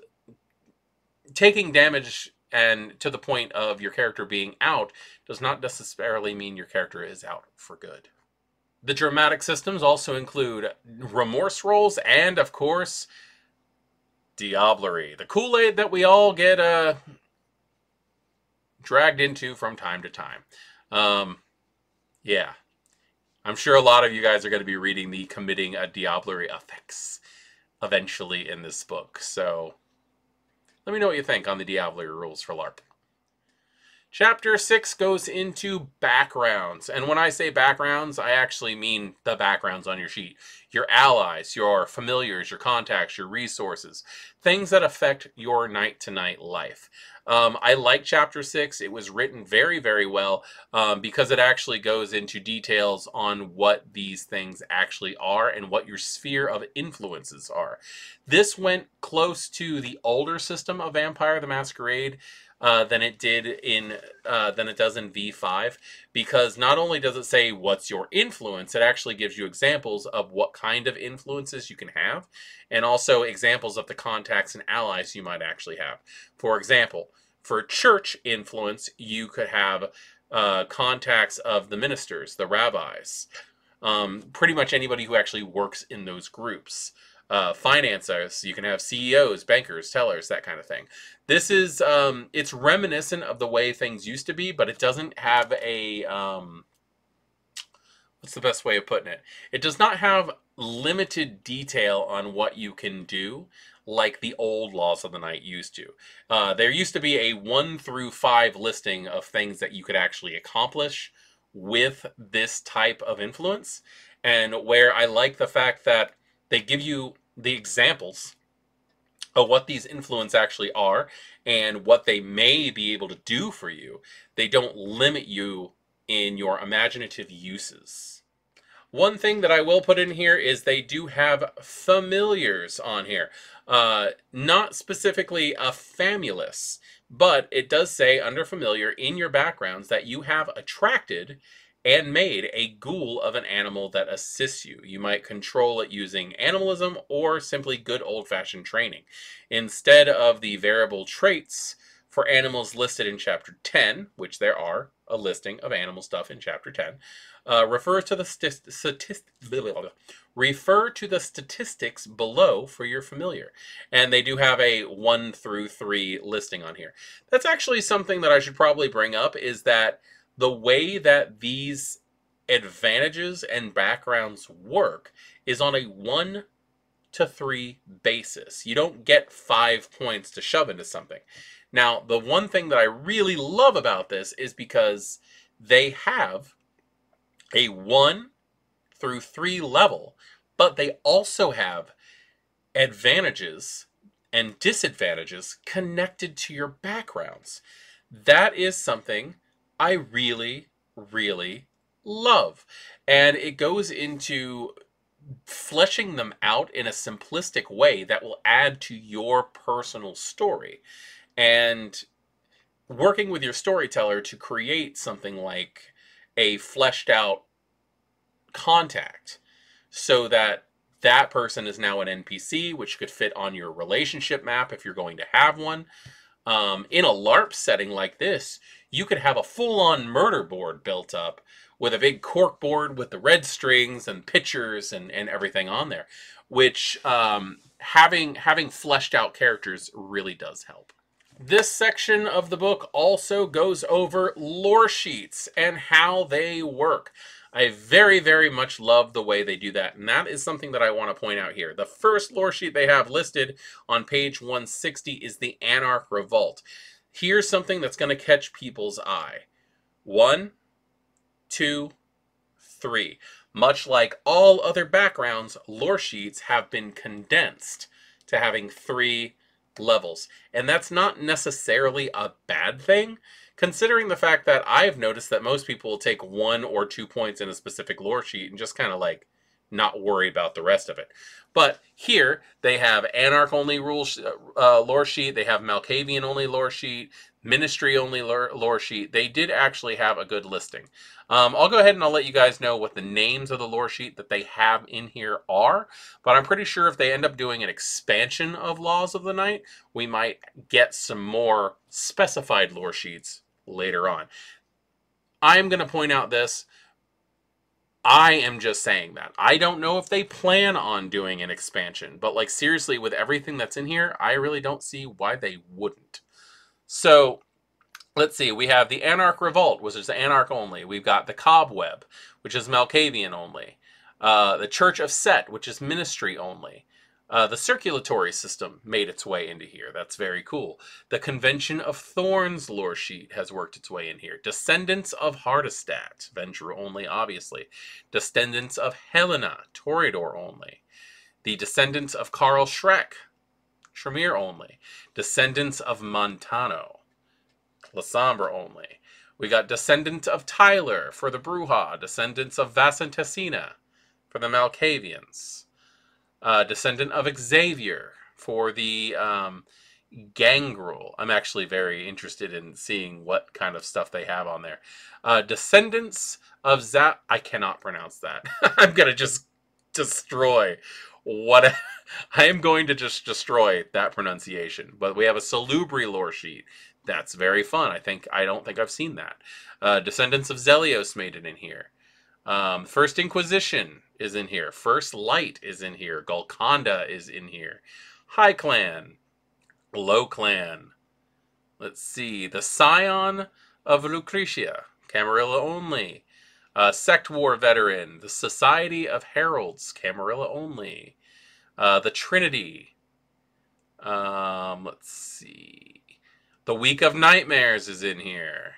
taking damage and to the point of your character being out does not necessarily mean your character is out for good. The dramatic systems also include remorse rolls and, of course, diablerie. The Kool-Aid that we all get dragged into from time to time. Yeah. I'm sure a lot of you guys are going to be reading the committing a diablerie effects eventually in this book. So let me know what you think on the diablerie rules for LARP. Chapter 6 goes into backgrounds. And when I say backgrounds, I actually mean the backgrounds on your sheet. Your allies, your familiars, your contacts, your resources. Things that affect your night-to-night life. I like Chapter 6. It was written very, very well because it actually goes into details on what these things actually are and what your sphere of influences are. This went close to the older system of Vampire the Masquerade than it does in V5, because not only does it say what's your influence, it actually gives you examples of what kind of influences you can have, and also examples of the contacts and allies you might actually have. For example, for church influence, you could have contacts of the ministers, the rabbis, pretty much anybody who actually works in those groups. Financiers, you can have CEOs, bankers, tellers, that kind of thing. This is, it's reminiscent of the way things used to be, but it doesn't have a, what's the best way of putting it? It does not have limited detail on what you can do like the old Laws of the Night used to. There used to be a 1 through 5 listing of things that you could actually accomplish with this type of influence, and where I like the fact that they give you the examples of what these influence actually are and what they may be able to do for you. They don't limit you in your imaginative uses. One thing that I will put in here is they do have familiars on here. Not specifically a famulus, but it does say under familiar in your backgrounds that you have attracted and made a ghoul of an animal that assists you. You might control it using animalism or simply good old-fashioned training. Instead of the variable traits for animals listed in Chapter 10, which there are a listing of animal stuff in Chapter 10, refer to the statistics below for your familiar. And they do have a 1 through 3 listing on here. That's actually something that I should probably bring up, is that the way that these advantages and backgrounds work is on a 1 to 3 basis. You don't get 5 points to shove into something. Now, the one thing that I really love about this is because they have a 1 through 3 level, but they also have advantages and disadvantages connected to your backgrounds. That is something I really, really love. And it goes into fleshing them out in a simplistic way that will add to your personal story. And working with your storyteller to create something like a fleshed out contact, so that that person is now an NPC, which could fit on your relationship map if you're going to have one. In a LARP setting like this, you could have a full-on murder board built up with a big cork board with the red strings and pictures and everything on there, which having fleshed out characters really does help. This section of the book also goes over lore sheets and how they work. I very, very much love the way they do that, and that is something that I want to point out here. The first lore sheet they have listed on page 160 is the Anarch Revolt. Here's something that's going to catch people's eye. 1, 2, 3. Much like all other backgrounds, lore sheets have been condensed to having 3 levels. And that's not necessarily a bad thing, considering the fact that I've noticed that most people will take 1 or 2 points in a specific lore sheet and just kind of like not worry about the rest of it. But here they have Anarch only lore sheet, they have Malkavian only lore sheet, Ministry only lore sheet. They did actually have a good listing. I'll go ahead and I'll let you guys know what the names of the lore sheet that they have in here are, but I'm pretty sure if they end up doing an expansion of Laws of the Night, we might get some more specified lore sheets later on. I'm going to point out this. I am just saying that. I don't know if they plan on doing an expansion, but like seriously, with everything that's in here, I really don't see why they wouldn't. So, let's see. We have the Anarch Revolt, which is Anarch only. We've got the Cobweb, which is Malkavian only. The Church of Set, which is Ministry only. The Circulatory System made its way into here. That's very cool. The Convention of Thorns lore sheet has worked its way in here. Descendants of Hardestat, Venture only, obviously. Descendants of Helena, Toreador only. The Descendants of Karl Schreck, Tremere only. Descendants of Montano, Lasombra only. We got Descendants of Tyler for the Bruja. Descendants of Vasantessina for the Malkavians. Descendant of Xavier for the Gangrel. I'm actually very interested in seeing what kind of stuff they have on there. Descendants of I cannot pronounce that. I'm going to just destroy what... I am going to just destroy that pronunciation. But we have a Salubri lore sheet. That's very fun. I don't think I've seen that. Descendants of Zelios made it in here. First Inquisition is in here. First Light is in here. Golconda is in here. High Clan. Low Clan. Let's see. The Scion of Lucretia. Camarilla only. Sect War Veteran. The Society of Heralds. Camarilla only. The Trinity. Let's see. The Week of Nightmares is in here.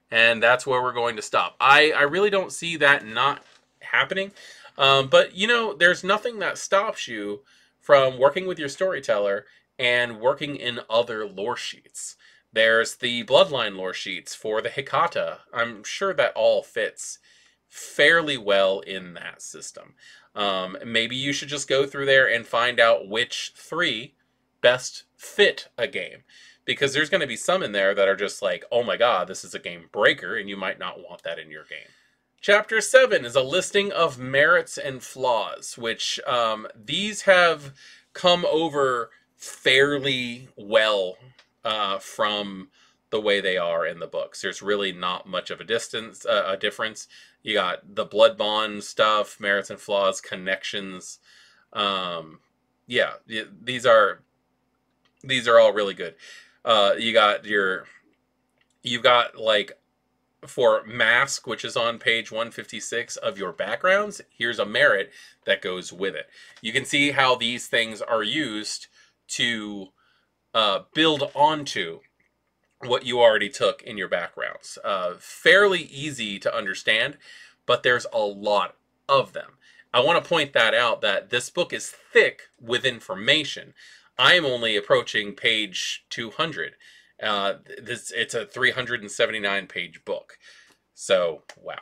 And that's where we're going to stop. I really don't see that not happening. But, you know, there's nothing that stops you from working with your storyteller and working in other lore sheets. There's the Bloodline lore sheets for the Hecata. I'm sure that all fits fairly well in that system. Maybe you should just go through there and find out which 3 best fit a game. because there's going to be some in there that are just like, oh my god, this is a game breaker, and you might not want that in your game. Chapter 7 is a listing of merits and flaws, which these have come over fairly well from the way they are in the books. There's really not much of a difference. You got the blood bond stuff, merits and flaws, connections. Yeah, these are all really good. You've got like, for mask, which is on page 156 of your backgrounds, here's a merit that goes with it. You can see how these things are used to build onto what you already took in your backgrounds. Fairly easy to understand, but there's a lot of them. I want to point that out, that this book is thick with information. I'm only approaching page 200. It's a 379 page book. So, wow.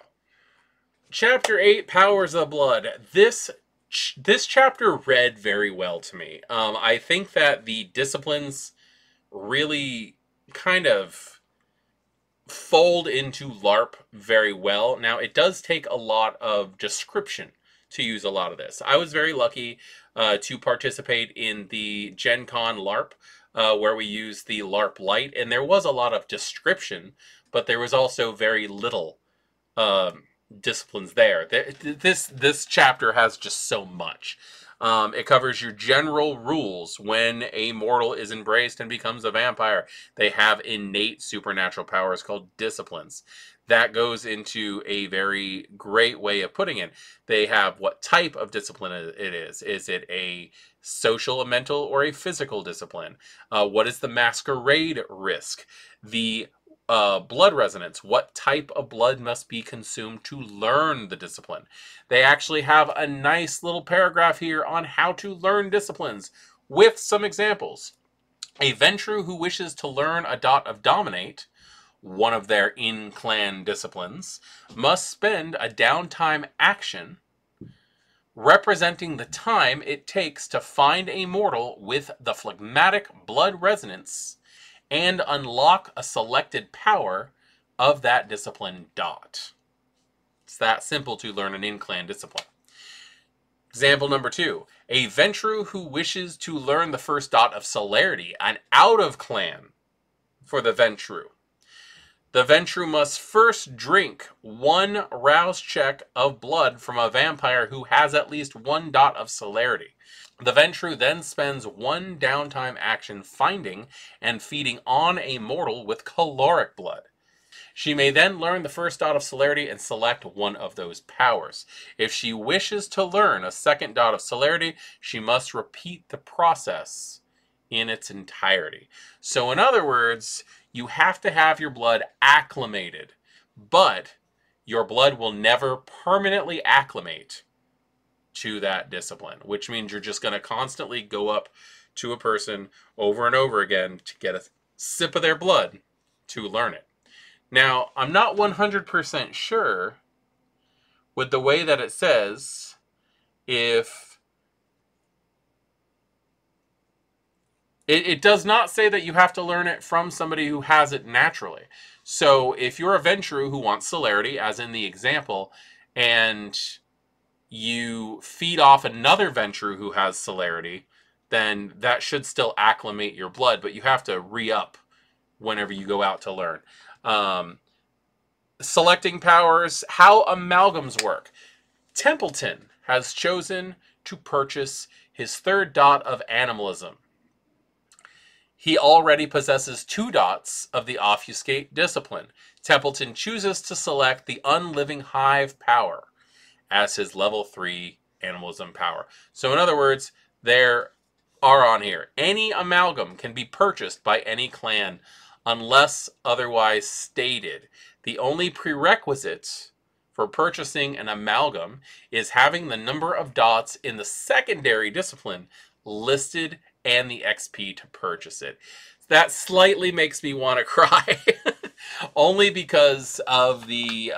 Chapter 8, Powers of Blood. This chapter read very well to me. I think that the disciplines really kind of fold into LARP very well. Now, it does take a lot of description to use a lot of this. I was very lucky to participate in the Gen Con LARP, where we used the LARP Lite, and there was a lot of description, but there was also very little disciplines there. This chapter has just so much. It covers your general rules when a mortal is embraced and becomes a vampire. They have innate supernatural powers called disciplines. That goes into a very great way of putting it. They have what type of discipline it is. Is it a social, a mental, or a physical discipline? What is the masquerade risk? The blood resonance. What type of blood must be consumed to learn the discipline? They actually have a nice little paragraph here on how to learn disciplines with some examples. A Ventru who wishes to learn a dot of Dominate, one of their in-clan disciplines, must spend a downtime action representing the time it takes to find a mortal with the phlegmatic blood resonance and unlock a selected power of that discipline dot. It's that simple to learn an in-clan discipline. Example number 2. A Ventru who wishes to learn the first dot of Celerity, an out-of-clan for the Ventru. The Ventru must first drink 1 rouse check of blood from a vampire who has at least 1 dot of celerity. The Ventru then spends 1 downtime action finding and feeding on a mortal with caloric blood. She may then learn the first dot of celerity and select one of those powers. If she wishes to learn a second dot of celerity, she must repeat the process in its entirety. So in other words, you have to have your blood acclimated, but your blood will never permanently acclimate to that discipline, which means you're just going to constantly go up to a person over and over again to get a sip of their blood to learn it. Now, I'm not 100% sure with the way that it says if it does not say that you have to learn it from somebody who has it naturally. So if you're a Ventru who wants celerity, as in the example, and you feed off another Ventru who has celerity, then that should still acclimate your blood, but you have to re-up whenever you go out to learn. Selecting powers, how amalgams work. Templeton has chosen to purchase his 3rd dot of animalism. He already possesses 2 dots of the Offuscate discipline. Templeton chooses to select the Unliving Hive power as his level 3 animalism power. So in other words, there are on here. Any amalgam can be purchased by any clan unless otherwise stated. The only prerequisite for purchasing an amalgam is having the number of dots in the secondary discipline listed and the XP to purchase it. That slightly makes me want to cry. Only because of the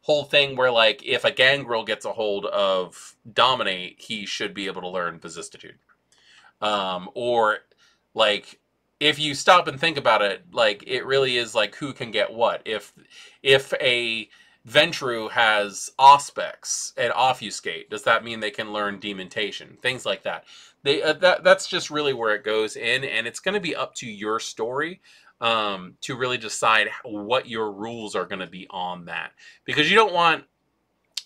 whole thing where, like, if a gangrel gets a hold of Dominate, he should be able to learn Vicissitude. Or, like, if you stop and think about it, like, it really is like who can get what. If a Ventru has Auspex and Offuscate, does that mean they can learn Demontation? Things like that. That's just really where it goes in, and it's going to be up to your story to really decide what your rules are going to be on that. Because you don't want,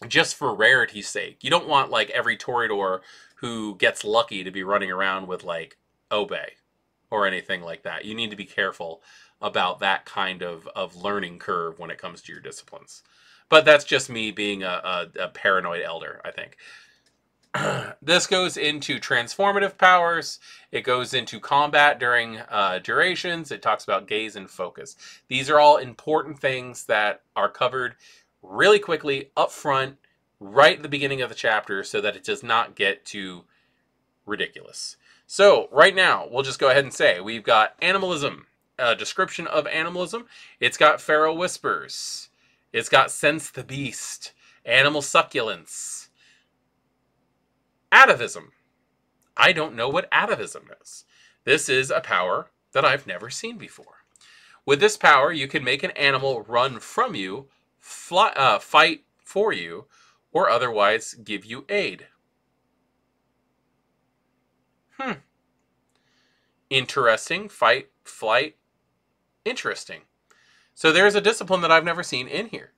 just for rarity's sake, you don't want like every Toreador who gets lucky to be running around with like Obey or anything like that. You need to be careful about that kind of learning curve when it comes to your disciplines. But that's just me being a paranoid elder, I think. This goes into transformative powers. It goes into combat during durations. It talks about gaze and focus. These are all important things that are covered really quickly up front, right at the beginning of the chapter, so that it does not get too ridiculous. So right now, we'll just go ahead and say we've got animalism, a description of animalism. It's got feral whispers. It's got sense the beast, animal succulence, atavism. I don't know what atavism is. This is a power that I've never seen before. With this power, you can make an animal run from you, fight for you, or otherwise give you aid. Interesting. Fight, flight. Interesting. So there's a discipline that I've never seen in here.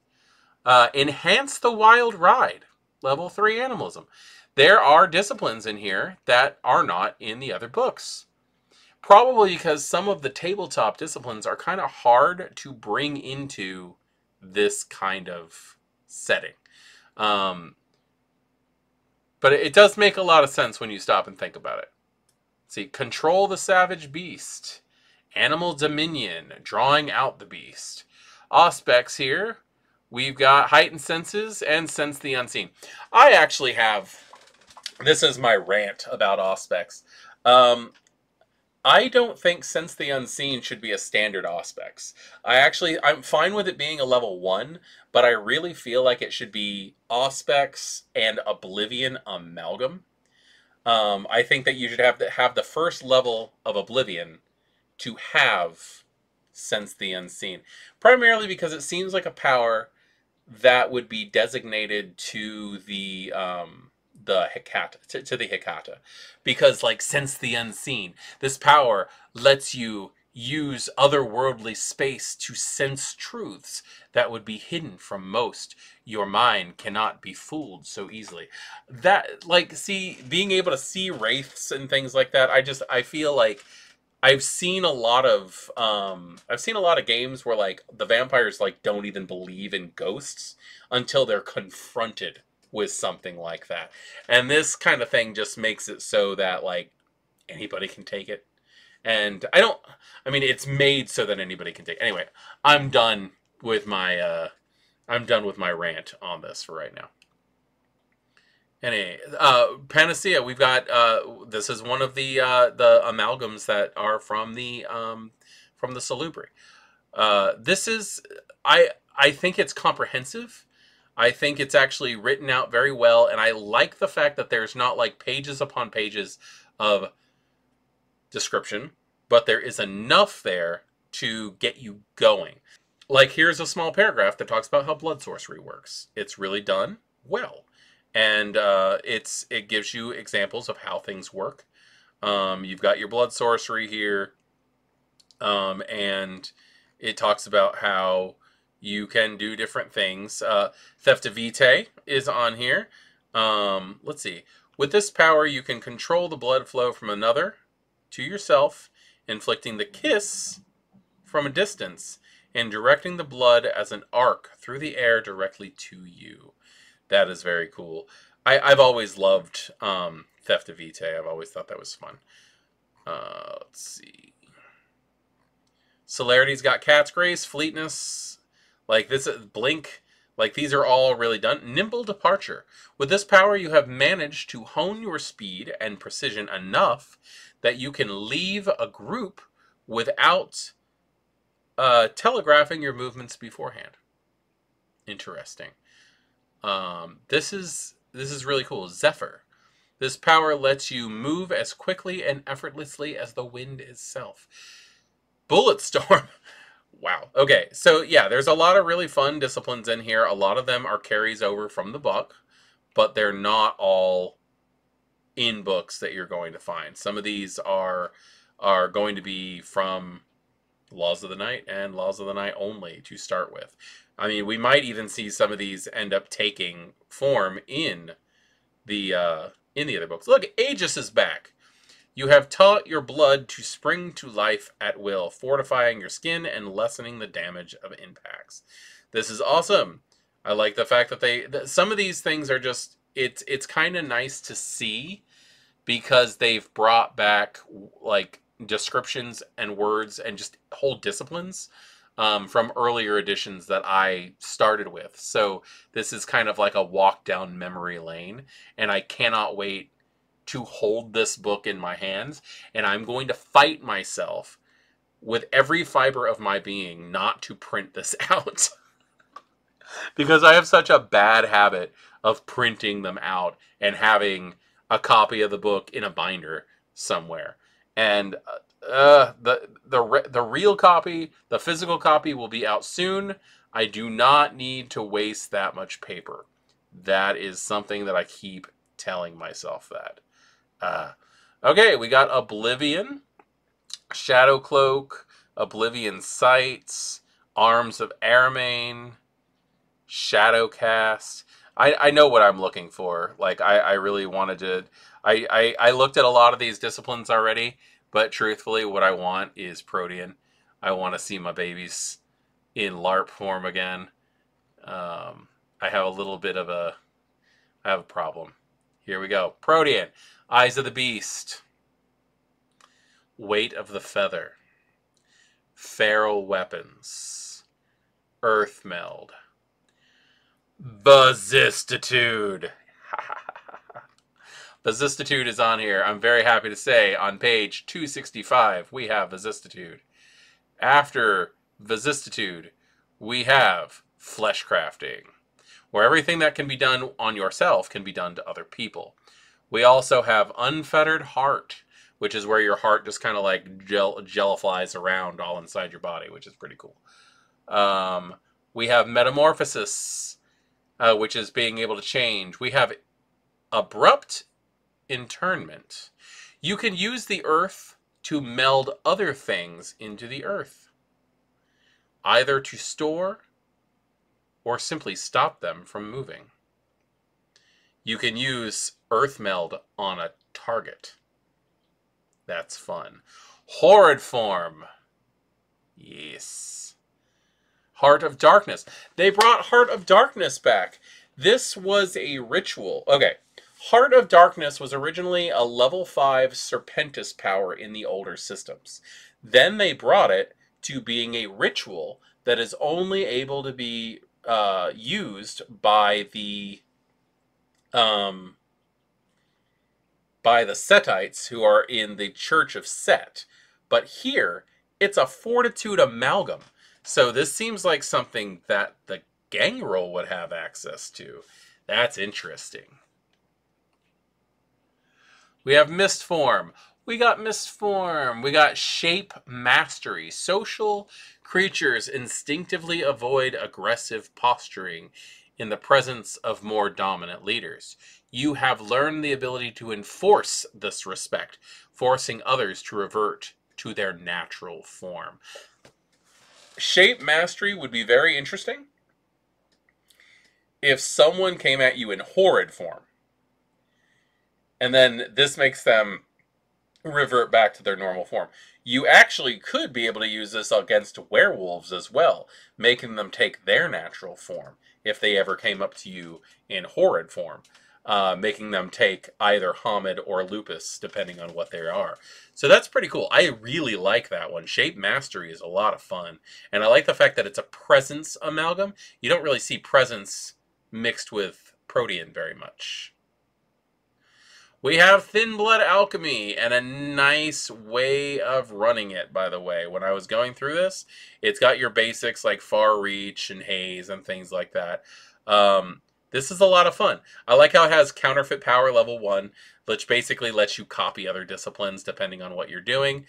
Enhance the wild ride. Level 3 animalism. There are disciplines in here that are not in the other books. Probably because some of the tabletop disciplines are kind of hard to bring into this kind of setting. But it does make a lot of sense when you stop and think about it. See, control the savage beast. Animal dominion, drawing out the beast. Auspex here. We've got heightened senses and sense the unseen. I actually have, this is my rant about Auspex. I don't think sense the unseen should be a standard Auspex. I'm fine with it being a level 1, but I really feel like it should be Auspex and Oblivion amalgam. I think that you should have the first level of Oblivion to have sense the unseen. Primarily because it seems like a power that would be designated to the Hecata, to the Hecata. Because, like, sense the unseen. This power lets you use otherworldly space to sense truths that would be hidden from most. Your mind cannot be fooled so easily. That, like, see, being able to see wraiths and things like that, I feel like I've seen a lot of games where, like, the vampires, like, don't even believe in ghosts until they're confronted with something like that. And this kind of thing just makes it so that, like, anybody can take it. And it's made so that anybody can take it. Anyway, I'm done with my rant on this for right now. Anyway, Panacea, we've got, this is one of the amalgams that are from the Salubri. This is, I think it's comprehensive. I think it's actually written out very well, and I like the fact that there's not like pages upon pages of description, but there is enough there to get you going. Like, here's a small paragraph that talks about how blood sorcery works. It's really done well. And it gives you examples of how things work. You've got your blood sorcery here. And it talks about how you can do different things. Theft of Vitae is on here. Let's see. With this power, you can control the blood flow from another to yourself, inflicting the kiss from a distance, and directing the blood as an arc through the air directly to you. That is very cool. I've always loved Theft of Vitae. I've always thought that was fun. Let's see. Celerity's got Cat's Grace, Fleetness, like this, Blink. Like, these are all really done. Nimble Departure. With this power, you have managed to hone your speed and precision enough that you can leave a group without telegraphing your movements beforehand. Interesting. This is really cool. Zephyr. This power lets you move as quickly and effortlessly as the wind itself. Bullet Storm. Wow. Okay, so yeah, there's a lot of really fun disciplines in here. A lot of them are carries over from the book, but they're not all in books that you're going to find. Some of these are going to be from Laws of the Night and Laws of the Night only to start with. I mean, we might even see some of these end up taking form in the other books. Look, Aegis is back. You have taught your blood to spring to life at will, fortifying your skin and lessening the damage of impacts. This is awesome. I like the fact that some of these things are just, it's kind of nice to see because they've brought back like descriptions and words and just whole disciplines from earlier editions that I started with. So this is kind of like a walk down memory lane, and I cannot wait to hold this book in my hands, and I'm going to fight myself with every fiber of my being not to print this out. Because I have such a bad habit of printing them out and having a copy of the book in a binder somewhere. And the real copy, the physical copy, will be out soon. I do not need to waste that much paper. That is something that I keep telling myself that. Okay, we got Oblivion, Shadow Cloak, Oblivion Sights, Arms of Aramane, Shadowcast. I know what I'm looking for. Like, I really wanted to... I looked at a lot of these disciplines already, but truthfully, what I want is Protean. I want to see my babies in LARP form again. I have a little bit of a... I have a problem. Here we go. Protean. Eyes of the Beast. Weight of the Feather. Feral Weapons. Earth Meld. Vicissitude. Vicissitude is on here. I'm very happy to say on page 265 we have Vicissitude. After Vicissitude we have Flesh Crafting, where everything that can be done on yourself can be done to other people. We also have Unfettered Heart, which is where your heart just kind of like jellifies around all inside your body, which is pretty cool. We have Metamorphosis, which is being able to change. We have Abrupt Internment. You can use the earth to meld other things into the earth, either to store or simply stop them from moving. You can use Earth Meld on a target. That's fun. Horrid Form. Yes. Heart of Darkness. They brought Heart of Darkness back. This was a ritual. Okay. Heart of Darkness was originally a level 5 Serpentis power in the older systems. Then they brought it to being a ritual that is only able to be used by the Setites who are in the Church of Set. But here, it's a Fortitude Amalgam. So this seems like something that the Gangrel would have access to. That's interesting. We have Mist Form. We got Mist Form. We got Shape Mastery. Social creatures instinctively avoid aggressive posturing in the presence of more dominant leaders. You have learned the ability to enforce this respect, forcing others to revert to their natural form. Shape Mastery would be very interesting if someone came at you in horrid form, and then this makes them revert back to their normal form. You actually could be able to use this against werewolves as well, making them take their natural form if they ever came up to you in horrid form, making them take either Homid or Lupus, depending on what they are. So that's pretty cool. I really like that one. Shape Mastery is a lot of fun, and I like the fact that it's a presence amalgam. You don't really see presence mixed with Protean very much. We have Thin Blood Alchemy, and a nice way of running it, by the way. When I was going through this, it's got your basics like Far Reach and Haze and things like that. This is a lot of fun. I like how it has Counterfeit Power level 1. which basically lets you copy other disciplines depending on what you're doing.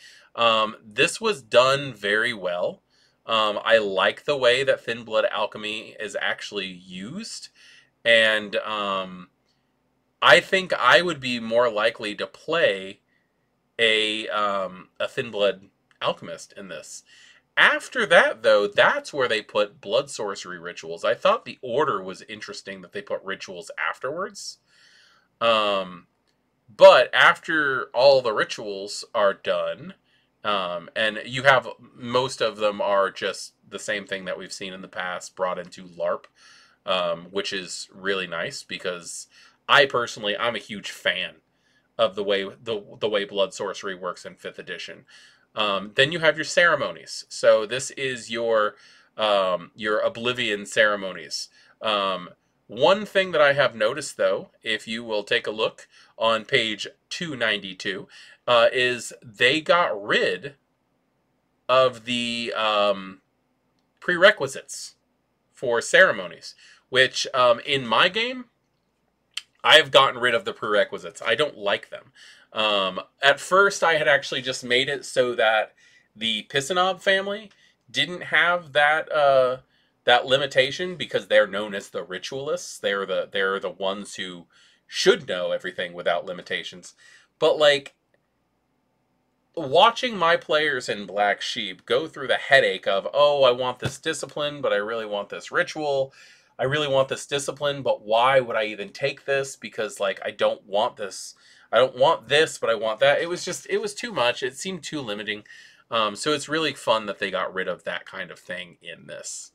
This was done very well. I like the way that Thin Blood Alchemy is actually used, and I think I would be more likely to play a Thin Blood Alchemist in this. After that, though, that's where they put blood sorcery rituals. I thought the order was interesting that they put rituals afterwards. But after all the rituals are done, and you have, most of them are just the same thing that we've seen in the past brought into LARP, which is really nice because I'm a huge fan of the way blood sorcery works in 5th edition. Then you have your ceremonies. So this is your Oblivion ceremonies. One thing that I have noticed, though, if you will take a look on page 292, is they got rid of the prerequisites for ceremonies, which in my game, I have gotten rid of the prerequisites. I don't like them. At first, I had actually just made it so that the Pisanob family didn't have that that limitation because they're known as the ritualists. They're the ones who should know everything without limitations. But like watching my players in Black Sheep go through the headache of, oh, I want this discipline, but I really want this ritual. I really want this discipline, but why would I even take this? Because like I don't want this. I don't want this, but I want that. It was too much. It seemed too limiting. So it's really fun that they got rid of that kind of thing in this.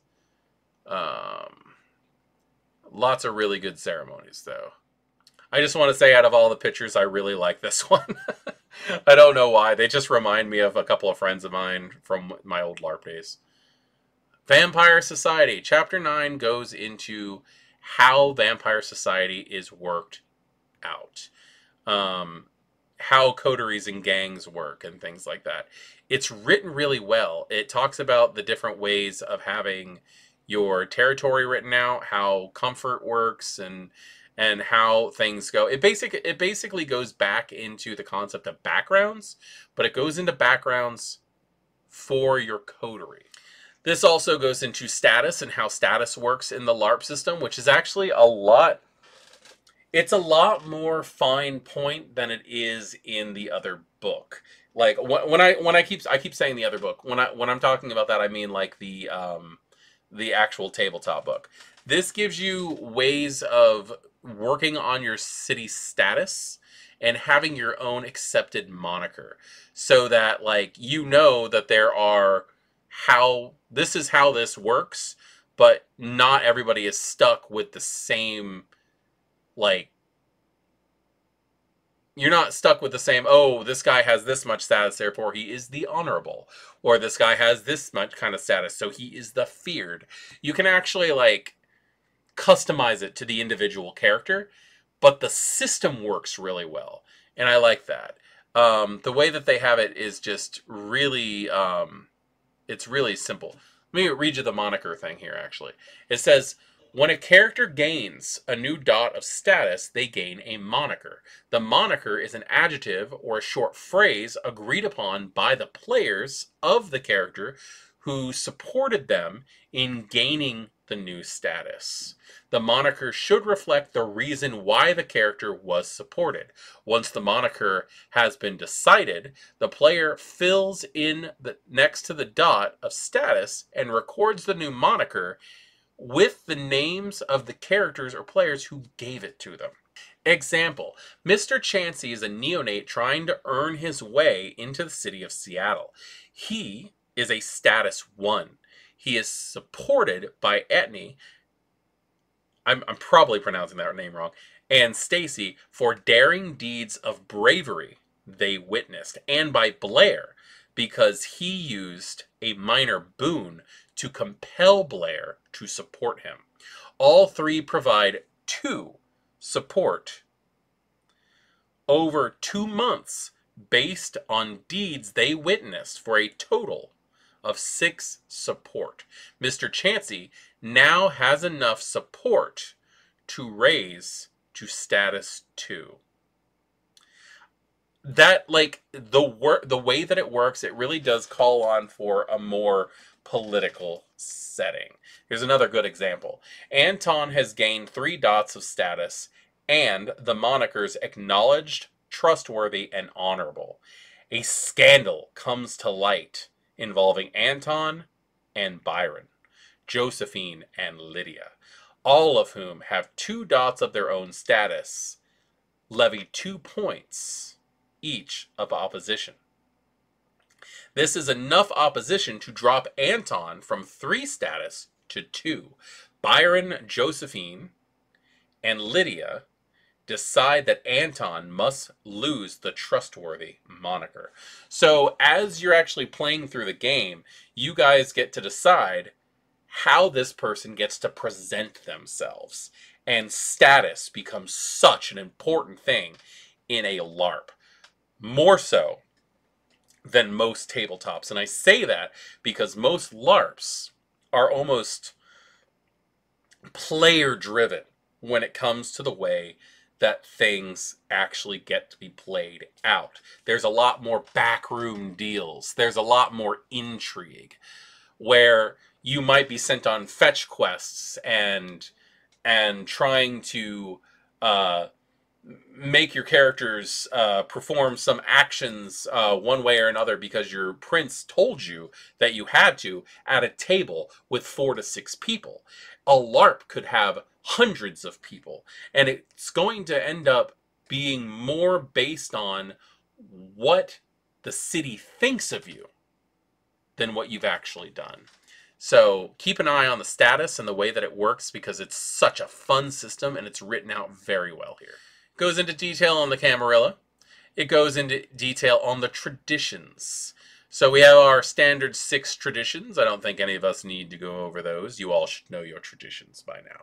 Lots of really good ceremonies, though. I just want to say, out of all the pictures, I really like this one. I don't know why. They just remind me of a couple of friends of mine from my old LARP days. Vampire Society. Chapter 9 goes into how Vampire Society is worked out. How coteries and gangs work and things like that. It's written really well. It talks about the different ways of having your territory written out, how comfort works, and how things go. It basically goes back into the concept of backgrounds, but it goes into backgrounds for your coterie. This also goes into status and how status works in the LARP system, which is actually it's a lot more fine point than it is in the other book. Like when I keep saying the other book, when I'm talking about that, I mean like the actual tabletop book. This gives you ways of working on your city status and having your own accepted moniker, so that like you know that there are this is how this works, but not everybody is stuck with the same, like, you're not stuck with the same, oh, this guy has this much status, therefore he is the honorable. Or this guy has this much kind of status, so he is the feared. You can actually, like, customize it to the individual character, but the system works really well. And I like that. The way that they have it is just really, it's really simple. Let me read you the moniker thing here, actually. It says, when a character gains a new dot of status, they gain a moniker. The moniker is an adjective or a short phrase agreed upon by the players of the character who supported them in gaining the new status. The moniker should reflect the reason why the character was supported. Once the moniker has been decided, the player fills in next to the dot of status and records the new moniker with the names of the characters or players who gave it to them. Example, Mr. Chansey is a neonate trying to earn his way into the city of Seattle. He is a status 1. He is supported by Etney, I'm probably pronouncing that name wrong, and Stacy for daring deeds of bravery they witnessed, and by Blair because he used a minor boon to compel Blair to support him. All three provide 2 support over 2 months based on deeds they witnessed for a total of 6 support. Mr. Chansey now has enough support to raise to status 2. that, like, the way that it works, it really does call on for a more political setting. Here's another good example. Anton has gained 3 dots of status and the monikers acknowledged, trustworthy, and honorable. A scandal comes to light involving Anton and Byron, Josephine and Lydia, all of whom have 2 dots of their own status, levy 2 points each of opposition. This is enough opposition to drop Anton from 3 status to 2. Byron, Josephine, and Lydia decide that Anton must lose the trustworthy moniker. So as you're actually playing through the game, you guys get to decide how this person gets to present themselves. And status becomes such an important thing in a LARP. More so than most tabletops. And I say that because most LARPs are almost player-driven when it comes to the way that things actually get to be played out. There's a lot more backroom deals. There's a lot more intrigue, where you might be sent on fetch quests and trying to make your characters perform some actions one way or another because your prince told you that you had to at a table with 4 to 6 people. A LARP could have hundreds of people, and it's going to end up being more based on what the city thinks of you than what you've actually done. So keep an eye on the status and the way that it works, because it's such a fun system and it's written out very well here. It goes into detail on the Camarilla. It goes into detail on the traditions. So we have our standard 6 traditions. I don't think any of us need to go over those. You all should know your traditions by now.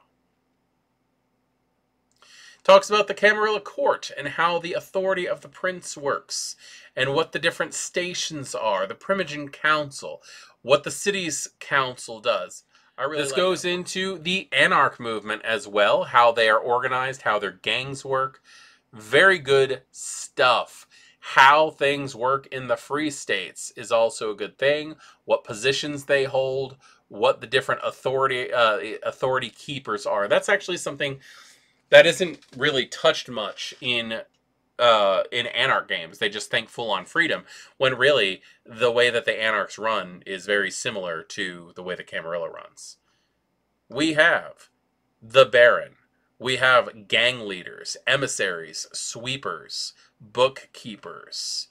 Talks about the Camarilla court and how the authority of the prince works, and what the different stations are, the Primogen Council, what the city's council does. This goes into the Anarch movement as well, how they are organized, how their gangs work. Very good stuff. How things work in the Free States is also a good thing. What positions they hold, what the different authority keepers are. That's actually something that isn't really touched much in Anarch games. They just think full on freedom, when really the way that the Anarchs run is very similar to the way the Camarilla runs. We have the Baron. We have gang leaders, emissaries, sweepers, bookkeepers,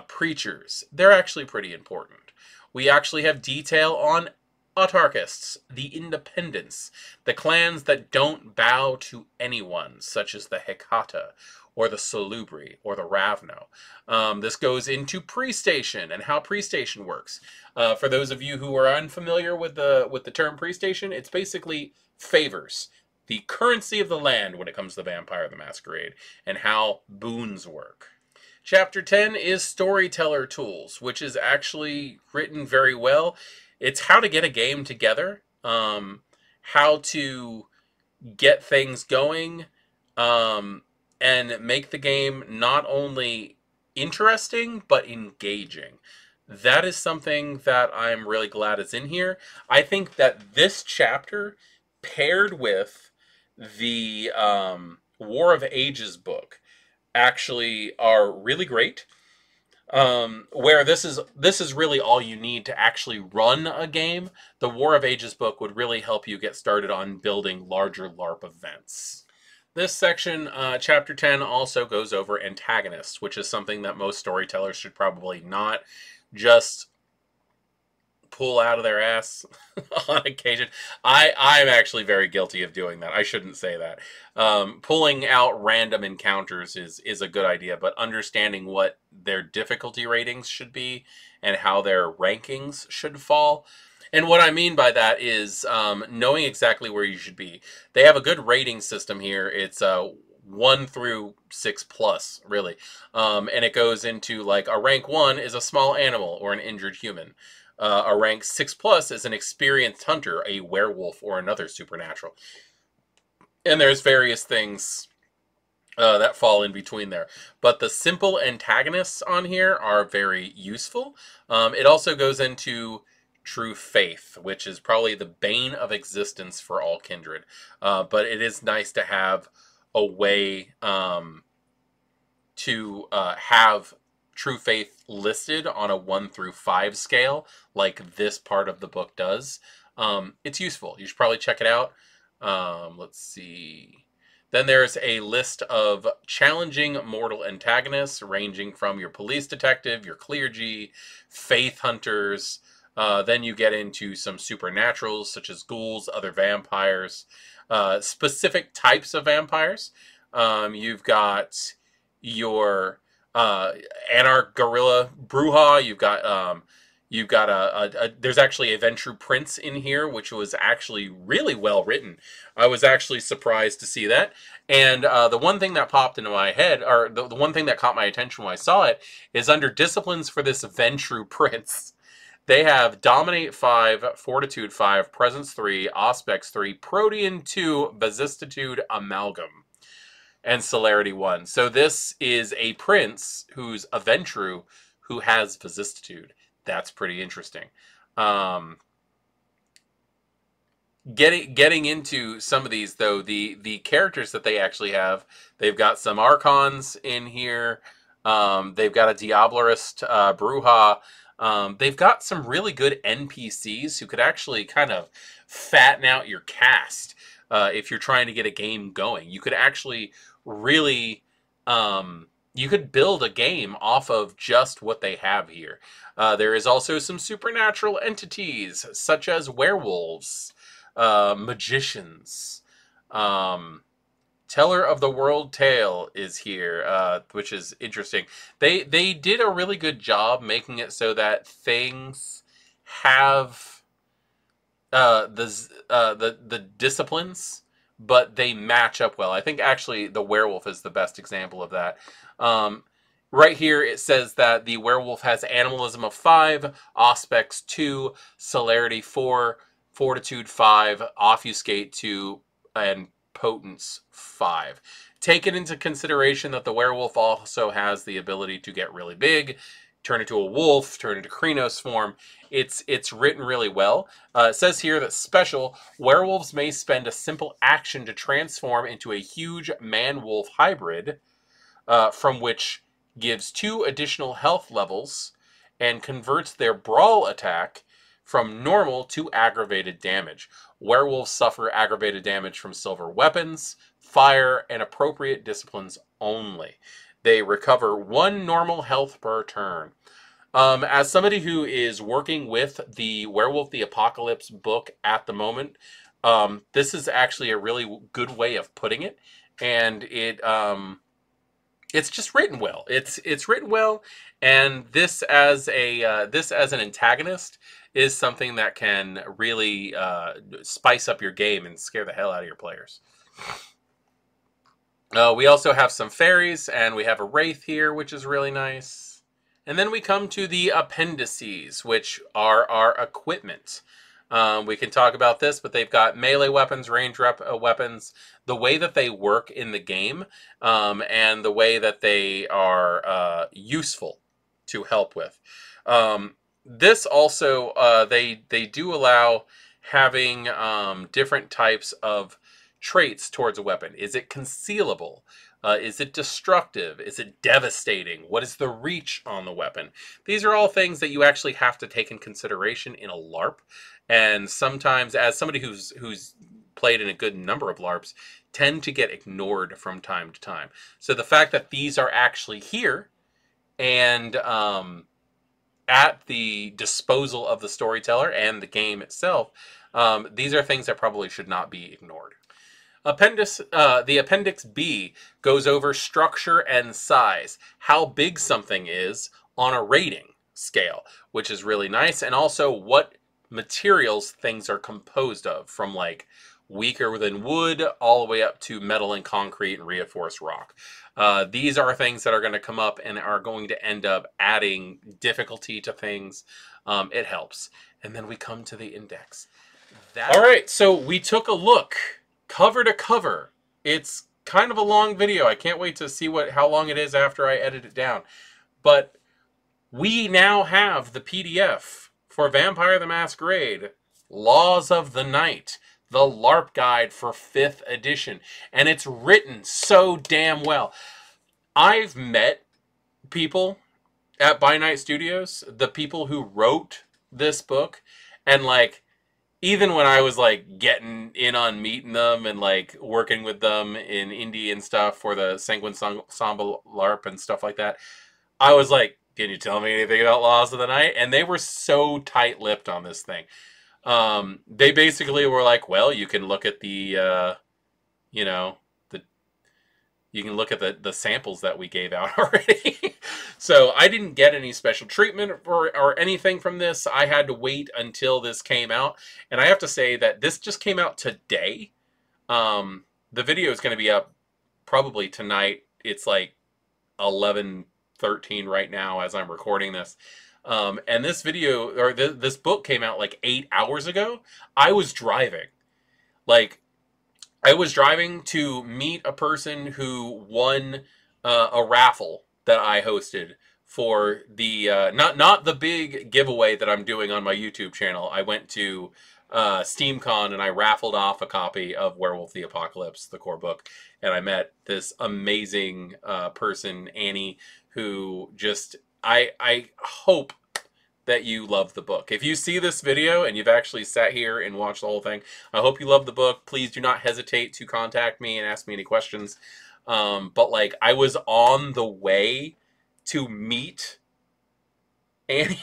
preachers. They're actually pretty important. We actually have detail on autarchists, the independents, the clans that don't bow to anyone, such as the Hecata, or the Solubri, or the Ravno. This goes into pre-station and how pre-station works. For those of you who are unfamiliar with the term pre-station, it's basically favors, the currency of the land when it comes to the Vampire the Masquerade, and how boons work. Chapter 10 is Storyteller Tools, which is actually written very well. It's how to get a game together, how to get things going, and make the game not only interesting, but engaging. That is something that I'm really glad is in here. I think that this chapter, paired with the War of Ages book, actually are really great. Where this is really all you need to actually run a game. The War of Ages book would really help you get started on building larger LARP events. This section, Chapter 10, also goes over antagonists, which is something that most storytellers should probably not just pull out of their ass on occasion. I'm actually very guilty of doing that. I shouldn't say that. Pulling out random encounters is a good idea, but understanding what their difficulty ratings should be and how their rankings should fall. And what I mean by that is knowing exactly where you should be. They have a good rating system here. It's 1 through 6+, really. And it goes into, like, a rank 1 is a small animal or an injured human. A rank 6+ is an experienced hunter, a werewolf, or another supernatural. And there's various things that fall in between there. But the simple antagonists on here are very useful. It also goes into true faith, which is probably the bane of existence for all Kindred. But it is nice to have a way to have true faith listed on a 1 through 5 scale, like this part of the book does. It's useful. You should probably check it out. Let's see. Then there's a list of challenging mortal antagonists, ranging from your police detective, your clergy, faith hunters. Then you get into some supernaturals, such as ghouls, other vampires, specific types of vampires. You've got your Anarch Gorilla Bruja. You've got there's actually a Ventru Prince in here, which was actually really well written. I was actually surprised to see that. And the one thing that popped into my head, or the one thing that caught my attention when I saw it, is under disciplines for this Ventru Prince. They have Dominate 5, Fortitude 5, Presence 3, Auspex 3, Protean 2, Vicissitude Amalgam, and Celerity 1. So this is a prince who's a Ventru who has Vicissitude. That's pretty interesting. Getting into some of these, though, the characters that they actually have, they've got some Archons in here. They've got a Diablerist Bruja. They've got some really good NPCs who could actually kind of fatten out your cast if you're trying to get a game going. You could actually really... you could build a game off of just what they have here. There is also some supernatural entities, such as werewolves, magicians. Teller of the World Tale is here, which is interesting. They did a really good job making it so that things have the disciplines, but they match up well. I think actually the werewolf is the best example of that. Right here it says that the werewolf has Animalism of 5, Auspex 2, Celerity 4, Fortitude 5, Offuscate 2, and Potence 5. Take it into consideration that the werewolf also has the ability to get really big, turn into a wolf, turn into Krynos form. It's written really well. It says here that special, werewolves may spend a simple action to transform into a huge man-wolf hybrid, from which gives 2 additional health levels and converts their brawl attack from normal to aggravated damage. Werewolves suffer aggravated damage from silver weapons, fire, and appropriate disciplines only. They recover 1 normal health per turn. As somebody who is working with the Werewolf the Apocalypse book at the moment, this is actually a really good way of putting it, and it's just written well. It's written well, and this as an antagonist is something that can really spice up your game and scare the hell out of your players. We also have some fairies, and we have a wraith here, which is really nice. And then we come to the appendices, which are our equipment. We can talk about this, but they've got melee weapons, range weapons, the way that they work in the game, and the way that they are useful to help with. This also, they do allow having different types of traits towards a weapon. Is it concealable? Is it destructive? Is it devastating? What is the reach on the weapon? These are all things that you actually have to take in consideration in a LARP. And sometimes, as somebody who's played in a good number of LARPs, tend to get ignored from time to time. So the fact that these are actually here and at the disposal of the storyteller and the game itself, these are things that probably should not be ignored. The Appendix B goes over structure and size, how big something is on a rating scale, which is really nice, and also what materials things are composed of, from like weaker than wood all the way up to metal and concrete and reinforced rock. These are things that are going to come up and are going to end up adding difficulty to things. It helps. And then we come to the index. All right, so we took a look cover to cover. It's kind of a long video. I can't wait to see how long it is after I edit it down. But we now have the PDF for Vampire the Masquerade, Laws of the Night, the LARP guide for 5th edition. And it's written so damn well. I've met people at By Night Studios, the people who wrote this book, and like, even when I was like getting in on meeting them and like working with them in indie and stuff for the Sanguine Ensemble LARP and stuff like that, I was like, can you tell me anything about Laws of the Night? And they were so tight-lipped on this thing. They basically were like, well, you can look at the, you can look at the samples that we gave out already. So I didn't get any special treatment or anything from this. I had to wait until this came out. And I have to say that this just came out today. The video is going to be up probably tonight. It's like 11:13 right now as I'm recording this. And this video, or this book came out like 8 hours ago. I was driving. Like, I was driving to meet a person who won a raffle that I hosted for the not the big giveaway that I'm doing on my YouTube channel. I went to SteamCon and I raffled off a copy of Werewolf the Apocalypse, the core book, and I met this amazing person, Annie, who just I hope that you love the book. If you see this video and you've actually sat here and watched the whole thing, I hope you love the book. Please do not hesitate to contact me and ask me any questions. But like, I was on the way to meet Annie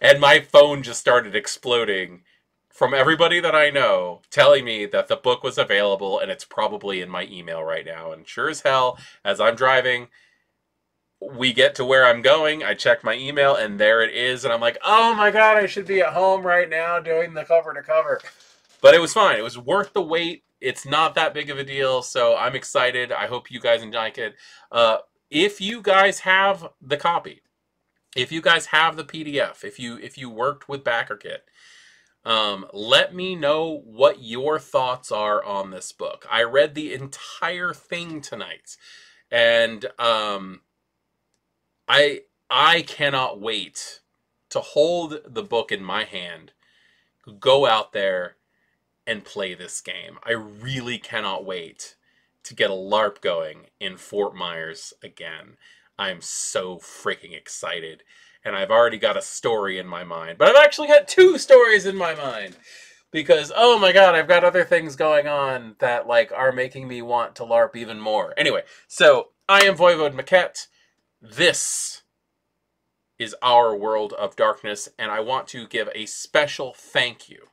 and my phone just started exploding from everybody that I know telling me that the book was available and it's probably in my email right now. And sure as hell, as I'm driving, we get to where I'm going, I check my email, and there it is, and I'm like, oh my god, I should be at home right now doing the cover to cover. But it was fine. It was worth the wait. It's not that big of a deal, so I'm excited. I hope you guys like it. If you guys have the copy, if you guys have the PDF, if you worked with BackerKit, let me know what your thoughts are on this book. I read the entire thing tonight, and I cannot wait to hold the book in my hand, go out there, and play this game. I really cannot wait to get a LARP going in Fort Myers again. I'm so freaking excited. And I've already got a story in my mind. But I've actually got 2 stories in my mind. Because, oh my god, I've got other things going on that like are making me want to LARP even more. Anyway, so I am Voivode Maquette. This is our World of Darkness, and I want to give a special thank you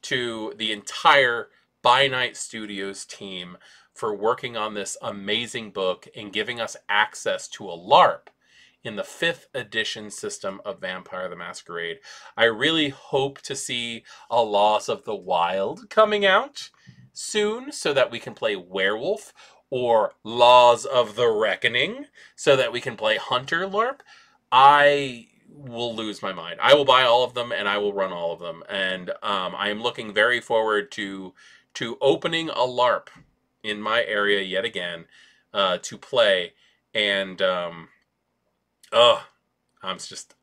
to the entire By Night Studios team for working on this amazing book and giving us access to a LARP in the 5th edition system of Vampire the Masquerade. I really hope to see a Laws of the Wild coming out soon so that we can play Werewolf, or Laws of the Reckoning so that we can play Hunter LARP. I will lose my mind. I will buy all of them and I will run all of them. And I am looking very forward to opening a LARP in my area yet again to play. And I'm just,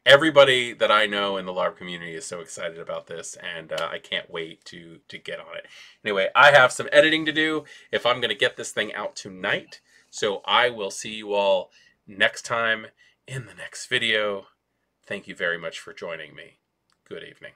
everybody that I know in the LARP community is so excited about this, and I can't wait to get on it. Anyway, I have some editing to do if I'm going to get this thing out tonight. So I will see you all next time in the next video. Thank you very much for joining me. Good evening.